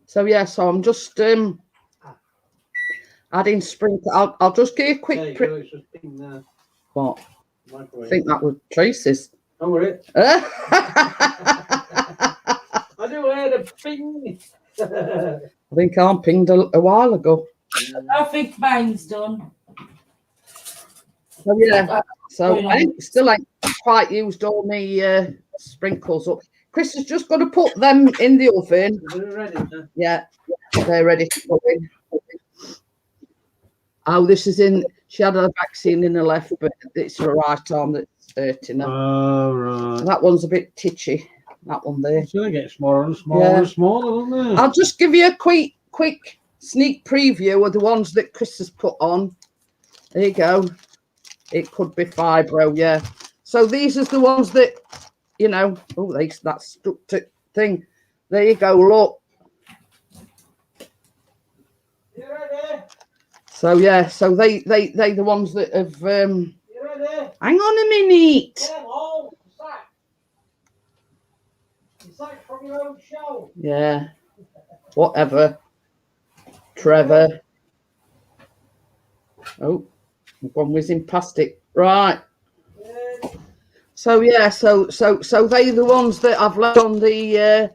So yeah, so I'm just adding sprinkle. I'll just give you a quick. What? Microwave. I think that was Tracy's. Oh, were it? I do hear the ping. I think I'm pinged a while ago. I think mine's done. So yeah, so I still ain't quite used all my sprinkles up. Chris is just going to put them in the oven. They're ready now. Yeah, they're ready to go in. Oh, this is in. She had a vaccine in her left, but it's her right arm that's hurting her. Oh, right. That one's a bit titchy. That one there. It's going to get smaller and smaller and smaller, isn't it? I'll just give you a quick sneak preview of the ones that Chris has put on. There you go. It could be fibro, yeah. So these are the ones that, you know. Oh, that stuck to thing. There you go. Look. You ready? So yeah, so they the ones that have. You ready? Hang on a minute. Yeah, oh, it's like from your own show. Yeah. Whatever. Trevor. Oh, one whizzing past it. Right. Yeah. So yeah, so they the ones that I've left on the.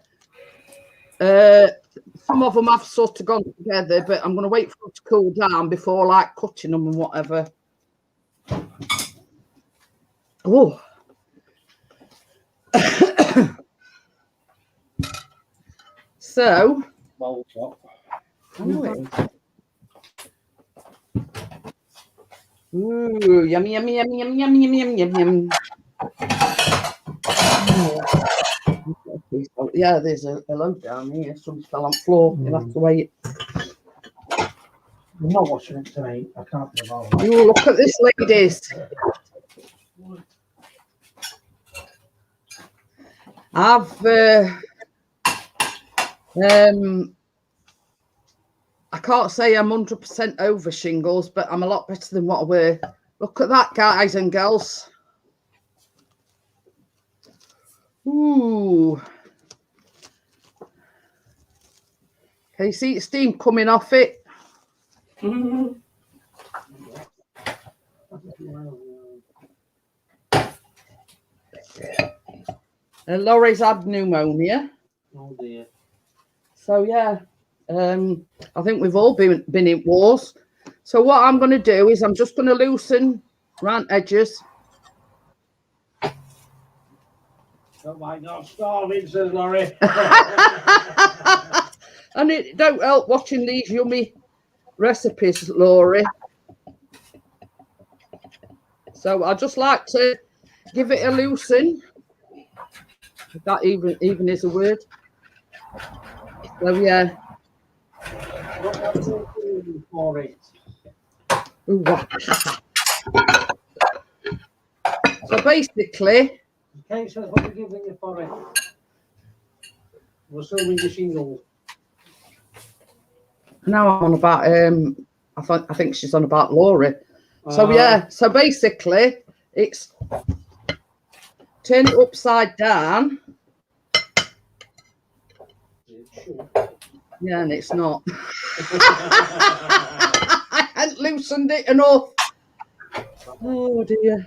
Some of them have sort of gone together, but I'm going to wait for them to cool down before like cutting them and whatever. Oh. So. Ooh, yummy, yummy, yummy, yummy, yummy, yummy, yummy, yummy, yummy. Oh, yeah, there's a load down here. Some fell on the floor. You'll have to wait. I'm not watching it tonight. I can't be involved. Oh, look at this, ladies. I can't say I'm 100% over shingles, but I'm a lot better than what I were. Look at that, guys and girls. Ooh. Can you see the steam coming off it? Mm-hmm. Laurie's had pneumonia. Oh dear. So yeah, I think we've all been in wars. So what I'm going to do is I'm just going to loosen round edges. Oh my God, starving, says Laurie. And it don't help watching these yummy recipes, Laurie. So I just like to give it a loosen. If that even is a word. So yeah. For it. Ooh, so basically, Kate says what we're giving you for it. We're still with the shingles. now I'm on about I think she's on about Laurie. So yeah, so basically it's turn it upside down. Yeah, and it's not. I hadn't loosened it enough. Oh dear.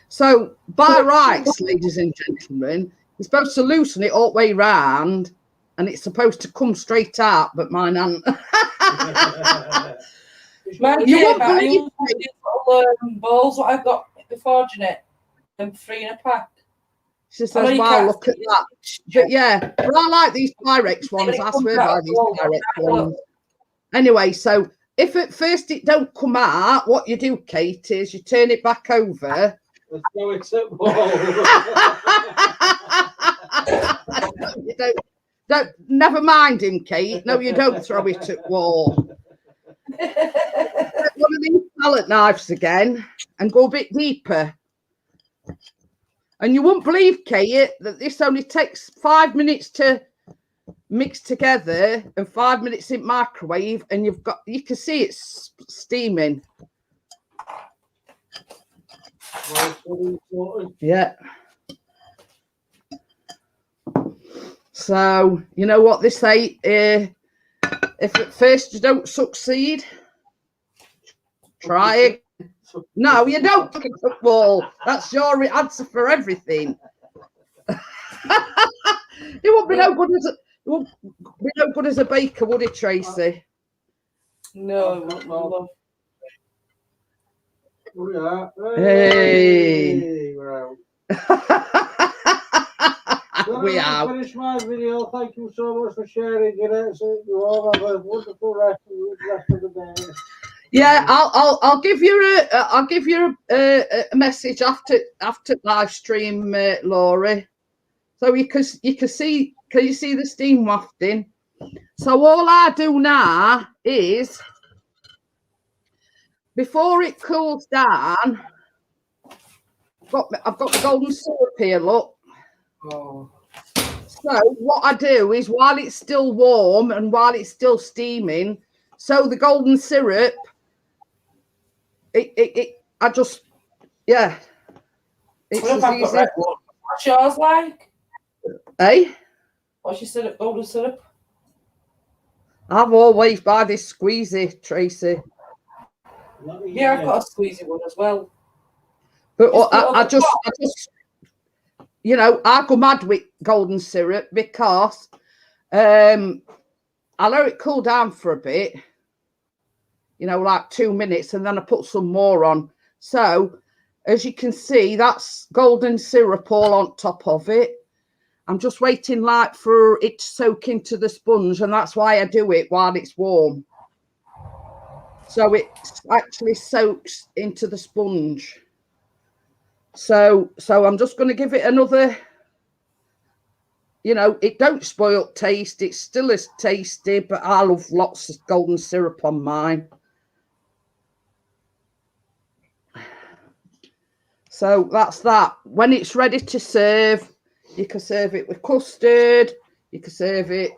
So by rights, ladies and gentlemen, you're supposed to loosen it all the way round, and it's supposed to come straight out, but mine hasn't. You won't believe little balls what I've got before, Jeanette. Them 3 in a pack. She says, wow, look at that. But yeah, but I like these Pyrex ones. I swear by these Pyrex ones. Anyway, so if at first it don't come out, what you do, Kate, is you turn it back over. Let's go it's at wall. You don't, never mind him, Kate. No, you don't throw it at wall. Get one of these palette knives again and go a bit deeper. And you won't believe, Kate, that this only takes 5 minutes to mix together and 5 minutes in microwave, and you can see it's steaming. Yeah. So you know what they say, if at first you don't succeed, try it. No, you don't kick the wall. That's your answer for everything. It won't be no good as a baker, would it, Tracy? No. Hey. We have. Finish my video. Thank you so much for sharing, Jeanette. So you all have a wonderful rest of the day. Yeah, I'll give you a message after live stream, Laurie. So you can see. Can you see the steam wafting? So all I do now is, before it cools down, I've got the golden syrup here. Look. Oh. So what I do is, while it's still warm and while it's still steaming, so the golden syrup, I just, yeah. It's as easy. What's yours like? Eh? What's your syrup? Golden syrup? I've always buy this squeezy, Tracy. Yeah, I've got a squeezy one as well. But I just, you know, I go mad with golden syrup because I let it cool down for a bit, you know, like 2 minutes, and then I put some more on. So as you can see, that's golden syrup all on top of it. I'm just waiting like for it to soak into the sponge, and that's why I do it while it's warm. So it actually soaks into the sponge. So I'm just going to give it another, you know, it don't spoil taste. It's still as tasty, but I love lots of golden syrup on mine. So that's that. When it's ready to serve, you can serve it with custard. You can serve it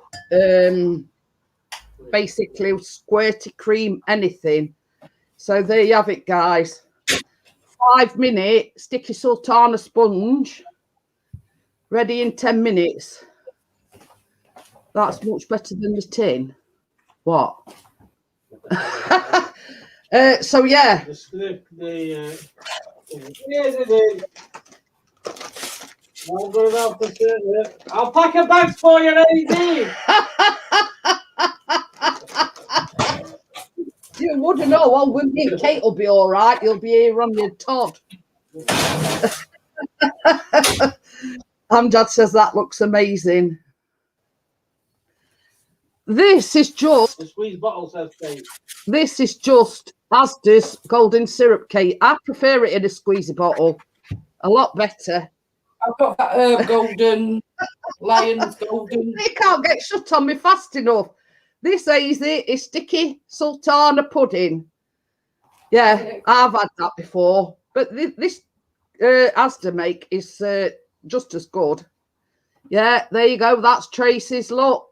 basically with squirty cream, anything. So there you have it, guys. 5 minute sticky sultana sponge, ready in 10 minutes. That's much better than the tin. What? So yeah. I'll pack a bag for you, lady. You wouldn't know. Well, with me, Kate will be all right. You'll be here on your Todd. Dad says that looks amazing. This is just. The squeeze bottle says Kate. This is just Asda's golden syrup, Kate. I prefer it in a squeezy bottle. A lot better. I've got that golden, Lion's golden. You can't get shut on me fast enough. This is sticky sultana pudding. Yeah, I've had that before. But this Asda make is just as good. Yeah, there you go. That's Tracy's. Look.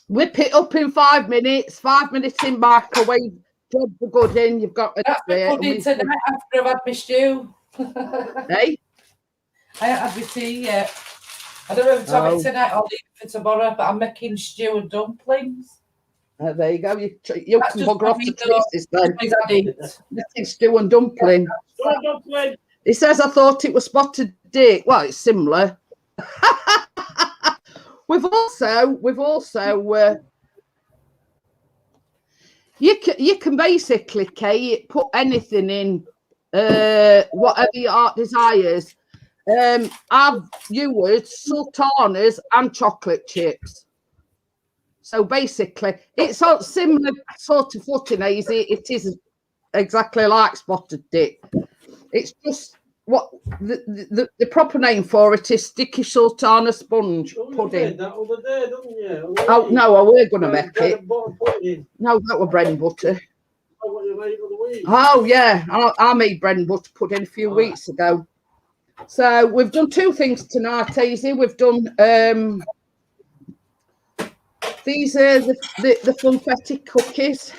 Whip it up in 5 minutes. 5 minutes in microwave. Job the good in. You've got a pudding tonight after I've had my stew. Hey? I haven't had my tea yet. I don't know if it's have it tonight or leave it for tomorrow, but I'm making stew and dumplings. There you go. You can bugger off to Tracy's then. Making stew and dumpling. He says, I thought it was spotted dick. Well, it's similar. We've also You can basically, Kate, put anything in, whatever your heart desires. I've used sultanas and chocolate chips. So basically, it's a similar sort of footing, Hazy. It is exactly like spotted dip. It's just what the proper name for it is sticky sultana sponge pudding. You did that other day, didn't you? Oh no, I were going to make bread it. and butter pudding. No, that was bread and butter. Oh, what you made the other week? Oh yeah, I made bread and butter pudding a few weeks ago. So we've done two things tonight, Hazy. We've done these are the Funfetti cookies.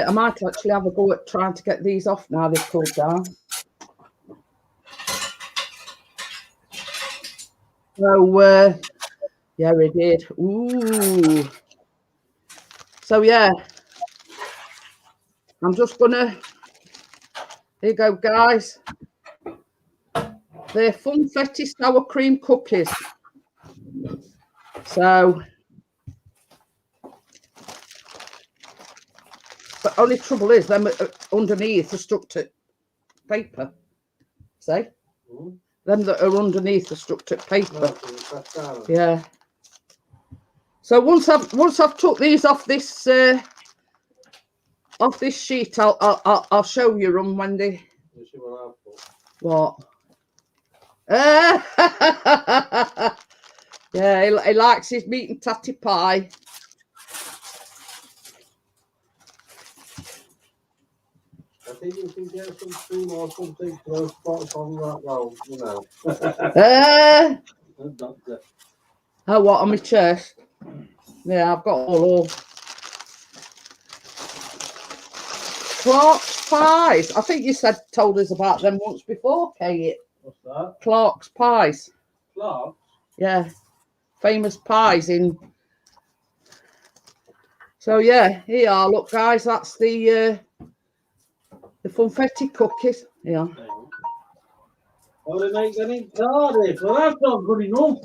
I might actually have a go at trying to get these off now they've cooled down. So yeah, we did. Ooh. So yeah, I'm just gonna. Here you go, guys. They're Funfetti sour cream cookies. So, but only trouble is them underneath are stuck to paper. See? Them that are underneath are stuck to paper. Yeah. So once I've took these off this sheet, I'll show you them when they. What? Yeah, he likes his meat and tatty pie. I think you can get some cream or something to those spots on that roll, you know. Oh, what, on my chest? Yeah, I've got all. Clark's pies. I think you told us about them once before, Kate. What's that? Clark's pies. Clark's? Yeah. Famous pies in. So yeah, here you are. Look, guys, that's the Funfetti cookies. Yeah. Oh, they make them in Cardiff. Well, that's not good enough.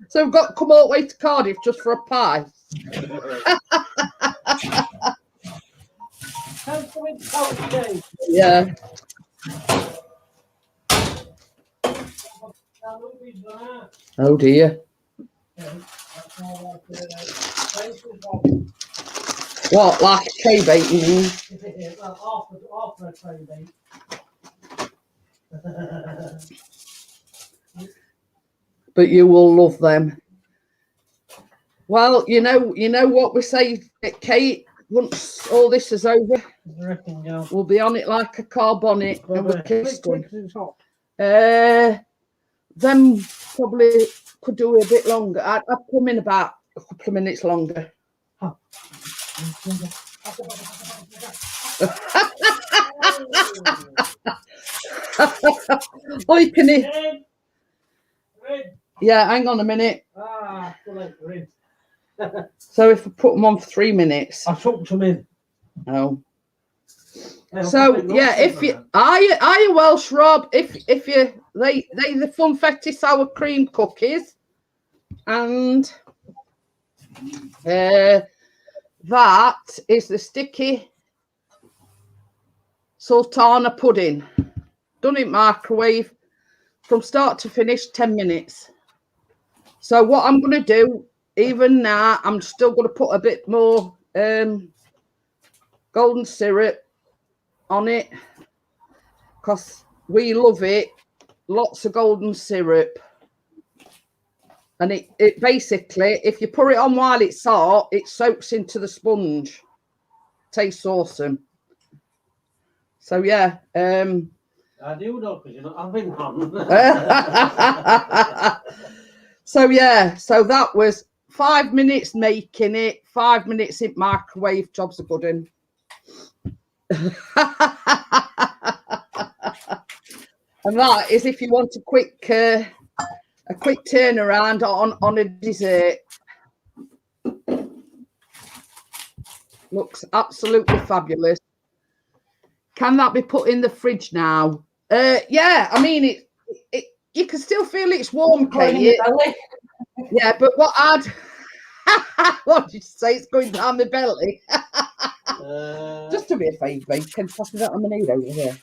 So we've got to come all the way to Cardiff just for a pie. Yeah. Oh dear. What, like a tray bait, you mean? Half a tray bait. But you will love them. Well, you know what we say, Kate. Once all this is over, we'll be on it like a car bonnet and we're kissed. Then probably could do a bit longer. I'd come in about a couple of minutes longer. Oh. Oh, you can hear. Yeah, hang on a minute. So if I put them on for 3 minutes, I took them in. Oh. So yeah, if you are you Welsh, Rob? If you they the Funfetti sour cream cookies, and that is the sticky sultana pudding. Done in microwave from start to finish, 10 minutes. So what I'm going to do, even now, I'm still going to put a bit more golden syrup on it because we love it. Lots of golden syrup. And it basically, if you put it on while it's hot, it soaks into the sponge. Tastes awesome. So yeah. I do know because you're not having one. So yeah, so that was 5 minutes making it, 5 minutes in microwave. Job's a good one. And that is if you want a quick turnaround on a dessert. Looks absolutely fabulous. Can that be put in the fridge now? Yeah, I mean it you can still feel it's warm, Kate. Yeah, but what I'd What did you say? It's going down my belly. Just do me a favour, mate. Can you pass me that lemonade over here?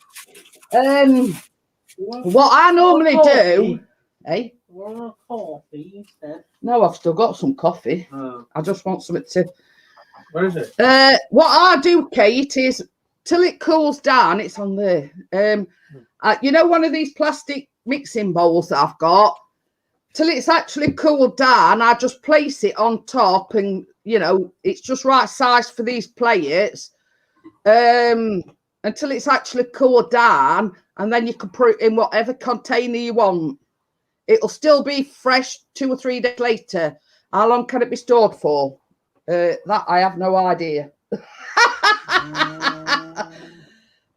What I normally do, eh? Coffee instead. No, I've still got some coffee. I just want something to. Where is it? What I do, Kate, is till it cools down. It's on there. You know, one of these plastic mixing bowls that I've got. Till it's actually cooled down, I just place it on top, and you know, it's just right size for these plates. Until it's actually cooled down, and then you can put it in whatever container you want. It'll still be fresh 2 or 3 days later. How long can it be stored for? That I have no idea.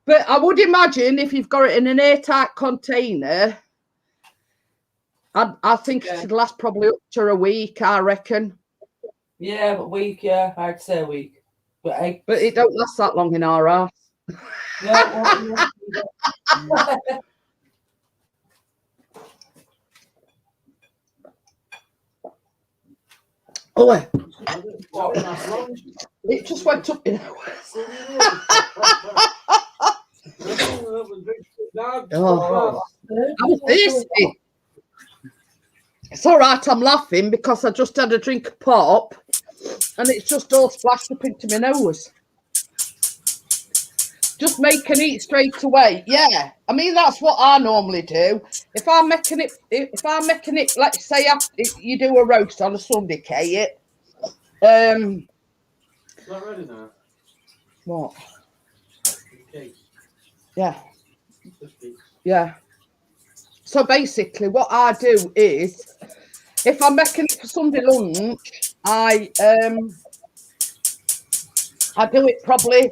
But I would imagine if you've got it in an airtight container, I think it should last probably up to a week, I reckon. Yeah, a week, yeah, I'd say a week. But it don't last that long in our house. Yeah. Oh, it just went up in hours. I'm thirsty. It's all right, I'm laughing because I just had a drink of pop and it's just all splashed up into my nose. Just make and eat straight away. Yeah, I mean, that's what I normally do. If I'm making it, let's say you do a roast on a Sunday, Kate. Is that ready now? What? Okay. Yeah. Yeah. So basically what I do is, if I'm making it for Sunday lunch, I do it probably,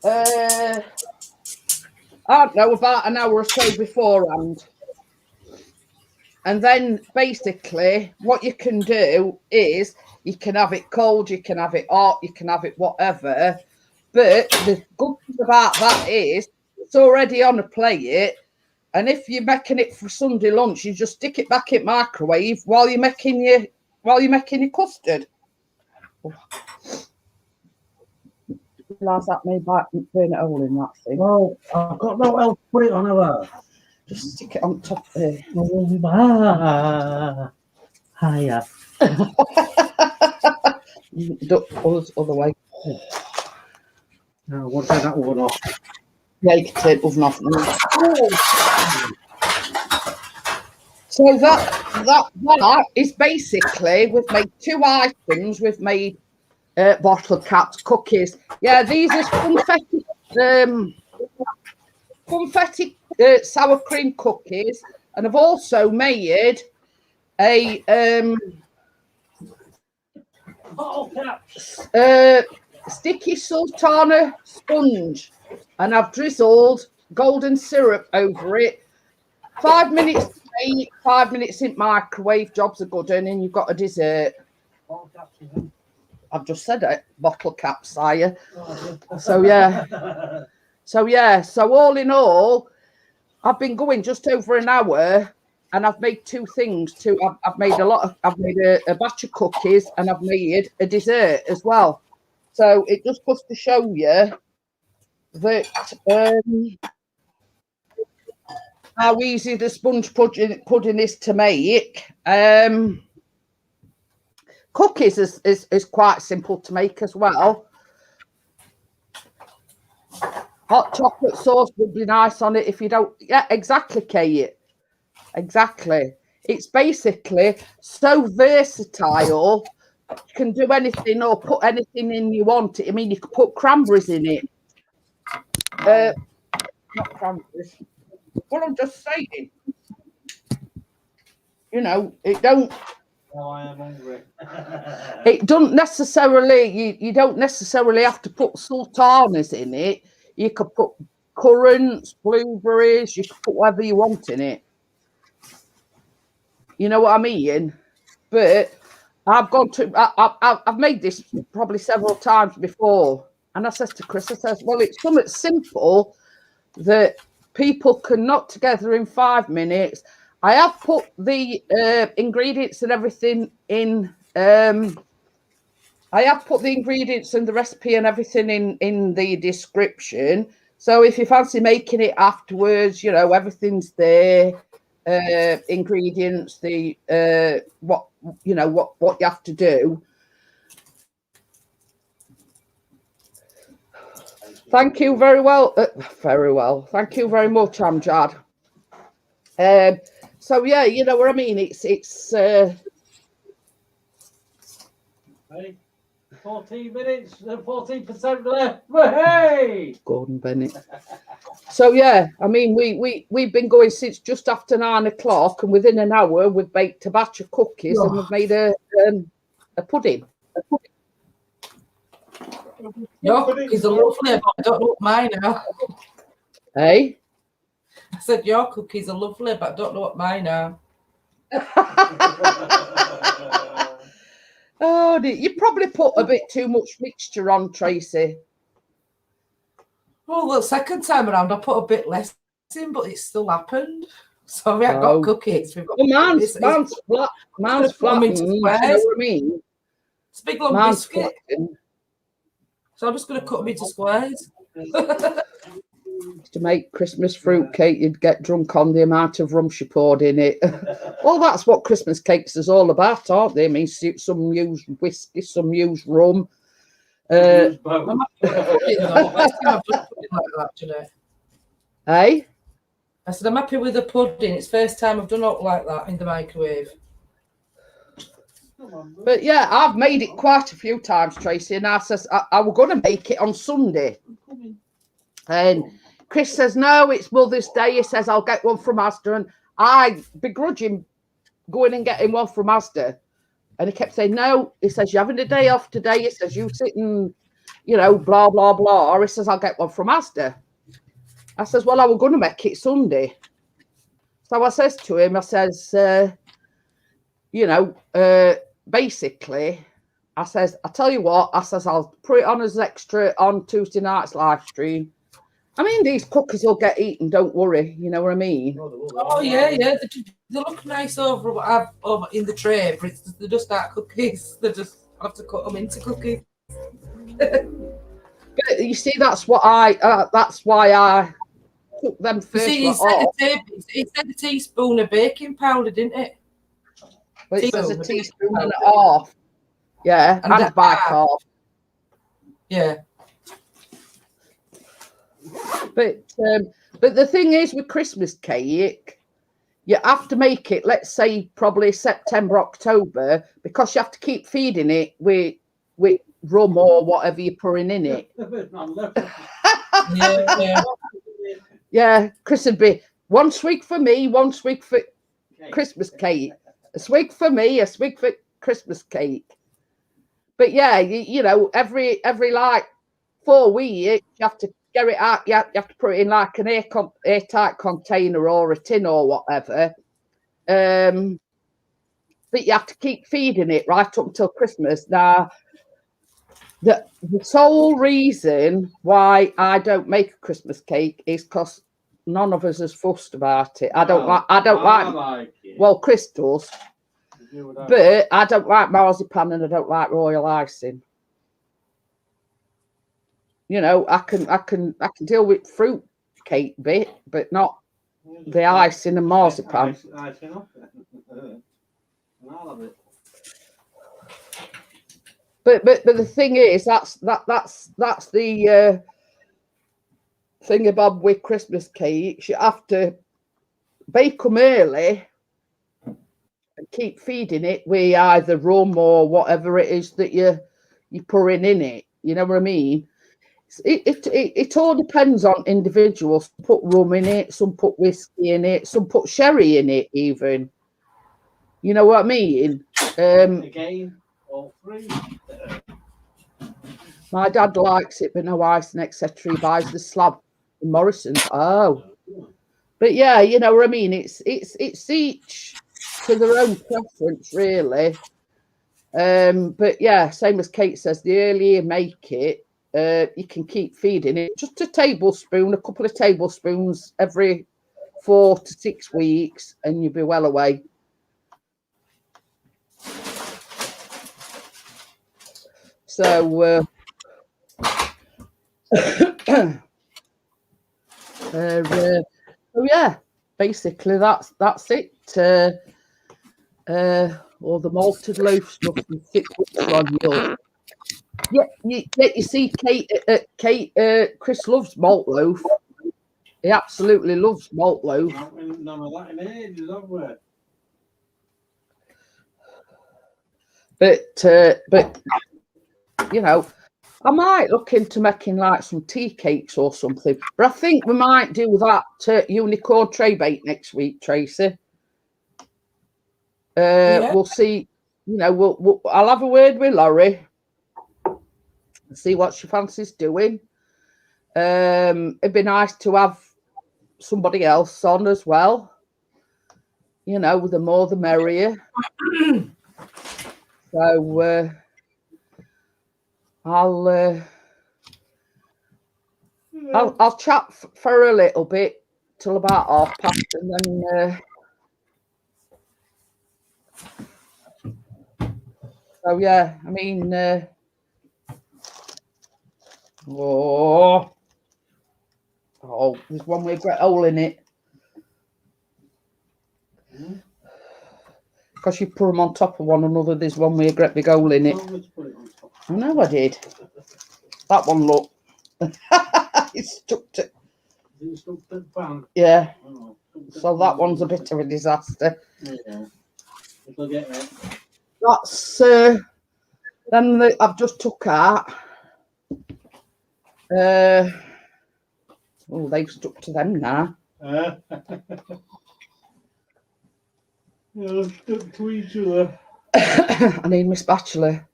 I don't know, about an hour or so beforehand. And then basically what you can do is you can have it cold, you can have it hot, you can have it whatever. But the good thing about that is it's already on a plate. And if you're making it for Sunday lunch, you just stick it back in microwave while you're making your custard. Realise that may burn a hole in that thing. Well, I've got no else to put it on, have I? Just stick it on top there. Hiya. Other way. No, we'll turn that oven off. Yeah, you can take oven off. So that is basically, we've made 2 items. We've made bottle caps, cookies. Yeah, these are Funfetti sour cream cookies, and I've also made a bottle caps. Sticky sultana sponge, and I've drizzled golden syrup over it. 5 minutes to bake, 5 minutes in microwave, jobs are good, and then you've got a dessert. I've just said it, bottle cap, sire. So all in all, I've been going just over an hour, and I've made 2 things too. I've made I've made a batch of cookies, and I've made a dessert as well. So it just goes to show you that how easy the sponge pudding is to make. Cookies is quite simple to make as well. Hot chocolate sauce would be nice on it if you don't. Yeah, exactly, Kate. Exactly. It's basically so versatile. You can do anything or put anything in you want it. I mean, you could put cranberries in it. Not cranberries. What I'm just saying. You know, it don't. Oh, I am hungry. It don't necessarily. You don't necessarily have to put sultanas in it. You could put currants, blueberries. You could put whatever you want in it. You know what I mean? But I've made this probably several times before, and I says to Chris, I says, well, it's something simple that people can knock together in 5 minutes. I have put the ingredients and everything in I have put the ingredients and the recipe and everything in the description. So if you fancy making it afterwards, you know, everything's there. Ingredients, the what you know, what you have to do. Thank you very well. Very well. Thank you very much, Amjad. So yeah, you know what I mean. It's Hey, 14 minutes and 14% left. Hey, Gordon Bennett. So yeah, I mean, we've been going since just after 9 o'clock, and within an hour we've baked a batch of cookies and we've made a pudding. Your cookies are lovely, but I don't know what mine are. Hey? I said your cookies are lovely, but I don't know what mine are. Oh, you probably put a bit too much mixture on, Tracy. Well, the second time around, I put a bit less in, but it still happened. So we haven't got cookies. We've got mine's flat. Mine's flat. You know what I mean? It's a big long biscuit. So I'm just going to cut them into squares. To make Christmas fruit cake, you'd get drunk on the amount of rum she poured in it. Well, that's what Christmas cakes is all about, aren't they? I mean, some use whiskey, some use rum. Hey? I said, I'm happy with the pudding. It's the first time I've done it like that in the microwave. But yeah, I've made it quite a few times, Tracy, and I says I was going to make it on Sunday. And Chris says, no, it's Mother's Day. He says, I'll get one from Asda. And I begrudge him going and getting one from Asda. And he kept saying, no. He says, you're having a day off today. He says, you sit and, you know, blah, blah, blah. He says, I'll get one from Asda. I says, well, I was going to make it Sunday. So I says to him, I says, you know, basically, I says, I tell you what, I says, I'll put it on as extra on Tuesday night's live stream. I mean, these cookies will get eaten, don't worry. You know what I mean? Oh, yeah. They look nice over in the tray, but they're just that cookies. They just have to cut them into cookies. But you see, that's why I took them first. See, it said a teaspoon of baking powder, didn't it? Well, it says a teaspoon and a half. Yeah, and a back half. Yeah. But the thing is with Christmas cake, you have to make it, let's say, probably September, October, because you have to keep feeding it with rum or whatever you're pouring in it. Yeah, Chris would be 1 week for me, 1 week for Christmas cake, a swig for me, a swig for Christmas cake. But yeah, you know, every like 4 weeks, you have to get it out. You have to put it in like an airtight container or a tin or whatever. But you have to keep feeding it right up until Christmas. Now, the sole reason why I don't make a Christmas cake is because none of us has fussed about it. I don't like it. Well, Chris does. But I don't like marzipan and I don't like royal icing. You know, I can deal with fruit cake bit, but not the icing and marzipan. But the thing is, that's the thing about with Christmas cakes. You have to bake them early and keep feeding it with either rum or whatever it is that you're pouring in it. You know what I mean? It all depends on individuals. Some put rum in it, some put whiskey in it, some put sherry in it even. You know what I mean? Again, all three. My dad likes it, but no icing, etc. He buys the slab in Morrison's. Oh. But yeah, you know what I mean? It's each to their own preference, really. But yeah, same as Kate says, the earlier you make it, you can keep feeding it. Just a tablespoon, a couple of tablespoons every 4 to 6 weeks, and you'll be well away. So, yeah, basically that's it. All the malted loaf stuff and thick bits on yours. Yeah, you see, Chris loves malt loaf. He absolutely loves malt loaf. None of that in ages, have we? But you know, I might look into making like some tea cakes or something. But I think we might do that unicorn tray bake next week, Tracy. Yeah. We'll see. You know, I'll have a word with Laurie and see what she fancies doing. It'd be nice to have somebody else on as well. You know, the more the merrier. So I'll chat for a little bit till about past, and then so yeah, I mean, oh, there's one with a great hole in it. Because you put them on top of one another, there's one with a great big hole in it. I know I did. That one, look. It's stuck to. The pan? Yeah. Oh, so that one's a bit of a disaster. Yeah. It'll get it. That's then I've just took out. Oh, they've stuck to them now. Stuck to each other. I need my spatula.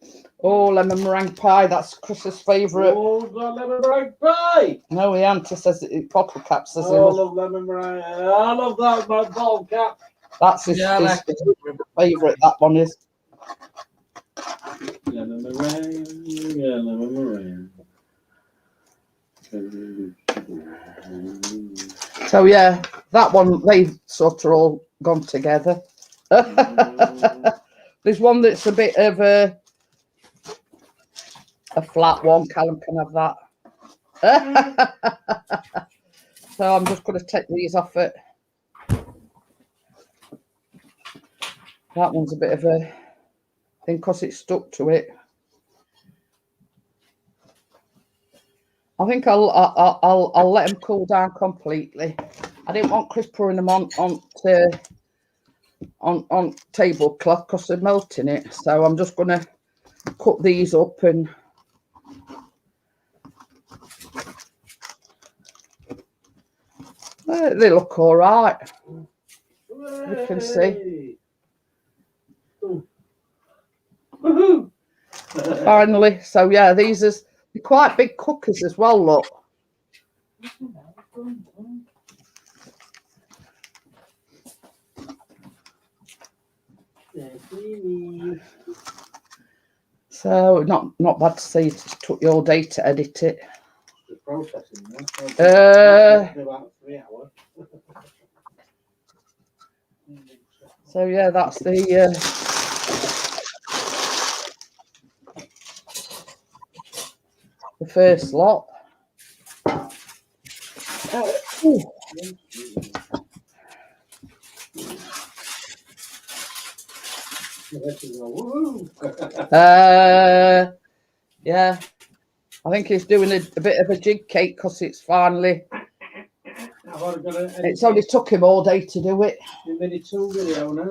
Oh, lemon meringue pie. That's Chris's favourite. Oh, got lemon meringue pie. No, the auntie says bottle cap says I love lemon meringue. I love that bottle cap. That's his favourite. That one is. Lemon meringue. Yeah, lemon meringue. So yeah, that one they've sort of all gone together. There's one that's a bit of a flat one. Callum can have that. So I'm just going to take these off it. That one's a bit of a thing because it's stuck to it. I think I'll let them cool down completely. I didn't want Chris pouring them on tablecloth because they're melting it. So I'm just going to cut these up and they look all right. You can see. Finally. So yeah, these are quite big cookies as well, look. So not bad to say it took your day to edit it. So yeah, that's the first lot. Yeah, I think he's doing a bit of a jig cake because it's finally. It's only took him all day to do it. You made it so video now. I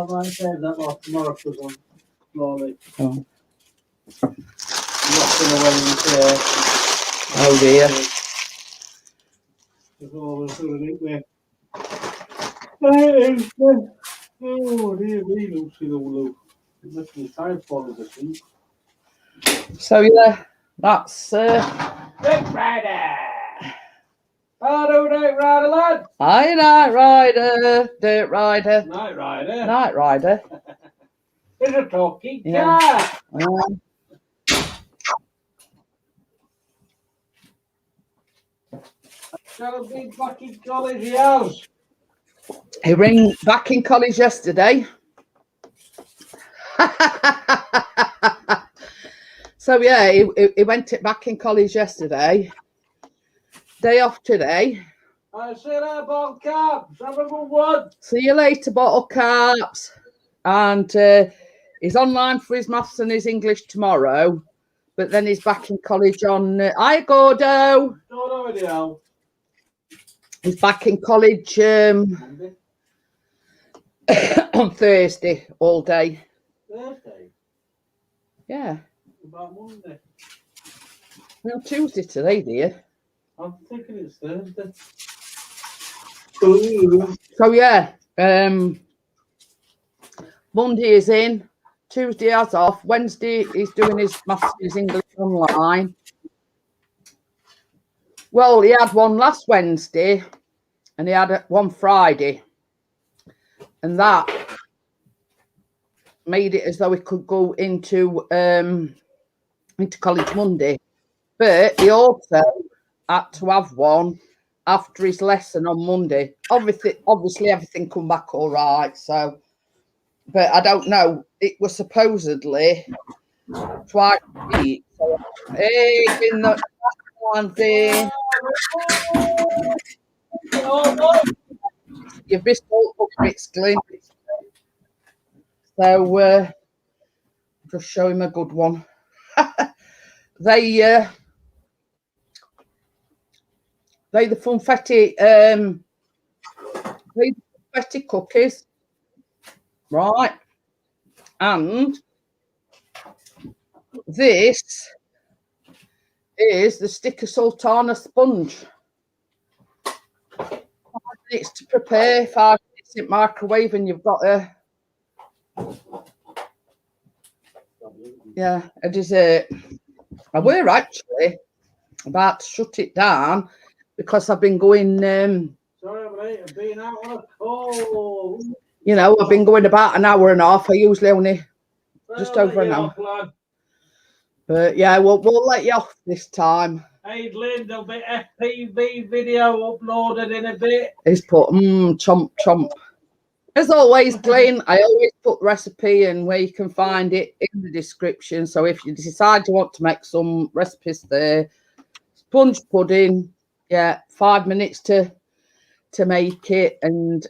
might save that off tomorrow because I'm slowly. Oh. Oh dear. Oh dear, we looks it all low. It must be time for the sheep. So yeah, that's Big Rider. Hello, Night Rider, lad. Hi, Night Rider, Dirt Rider. Night Rider. Night Rider. It's a talking cat. Shall be back in college, he has. He ring back in college yesterday. So yeah, he went it back in college yesterday. Day off today. I said about caps. Have a good one. See you later, bottle caps. And he's online for his maths and his English tomorrow. But then he's back in college on. Hi, Gordo. He's back in college on Thursday all day. Thursday? Yeah. About Monday? No, Tuesday today, dear. I'm thinking it's Thursday. So yeah, Monday is in. Tuesday has off. Wednesday he's doing his maths and his English online. Well, he had one last Wednesday and he had one Friday. And that made it as though he could go into college Monday. But he also had to have one after his lesson on Monday. Obviously everything come back all right. So, but I don't know. It was supposedly twice a week. So, hey, in the Andy. You've missed all the bits, Glenn. So just show him a good one. They the Funfetti Funfetti cookies, right? And this is the sticker sultana sponge. 5 minutes to prepare, 5 minutes in microwave, and you've got a dessert. And we're actually about to shut it down because I've been going sorry, mate, I've been out on a call. You know, I've been going about an hour and a half. I usually only just over an hour. But yeah, we'll let you off this time. Hey, Lynn, there'll be FPV video uploaded in a bit. He's put chomp chomp. As always, Glenn, I always put recipe and where you can find it in the description. So if you decide you want to make some recipes there, sponge pudding, yeah, 5 minutes to make it and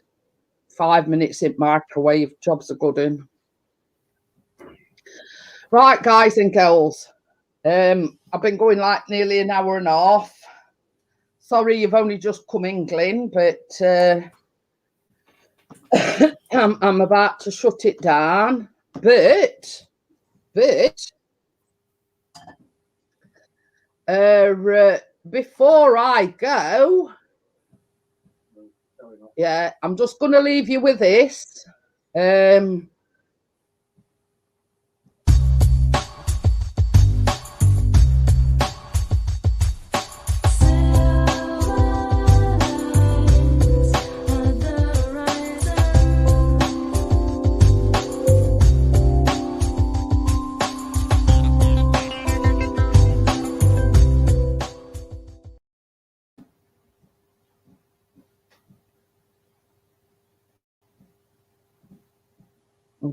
5 minutes in microwave. Jobs are good in. Right, guys and girls. I've been going like nearly an hour and a half. Sorry, you've only just come in, Glenn, but I'm about to shut it down. But before I go, yeah, I'm just going to leave you with this.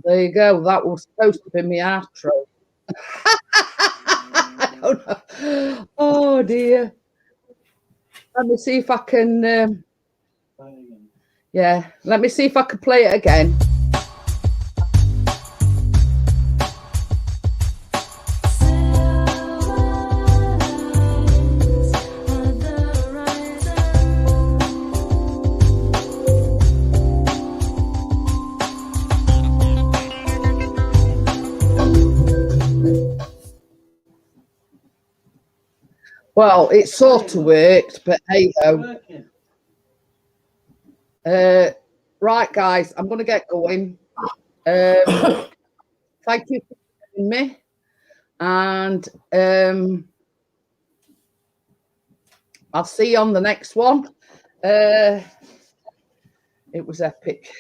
There you go. That was supposed to be my outro. I don't know. Oh dear. Let me see if I can. Yeah, let me see if I can play it again. Well, it sort of worked, but hey ho. Right, guys, I'm going to get going. Thank you for joining me, and I'll see you on the next one. It was epic.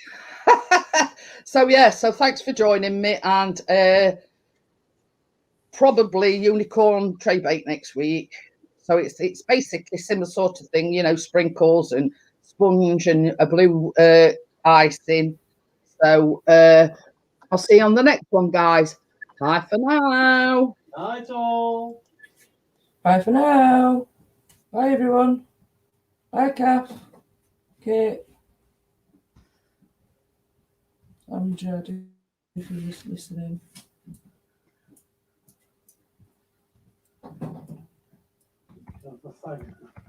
So yeah, so thanks for joining me, and probably unicorn tray bake next week. So it's basically similar sort of thing, you know, sprinkles and sponge and a blue icing. So I'll see you on the next one, guys. Bye for now. Night all. Bye for now. Bye, everyone. Bye, Kath. Kate. I'm Jodie, if you're just listening. Thank you.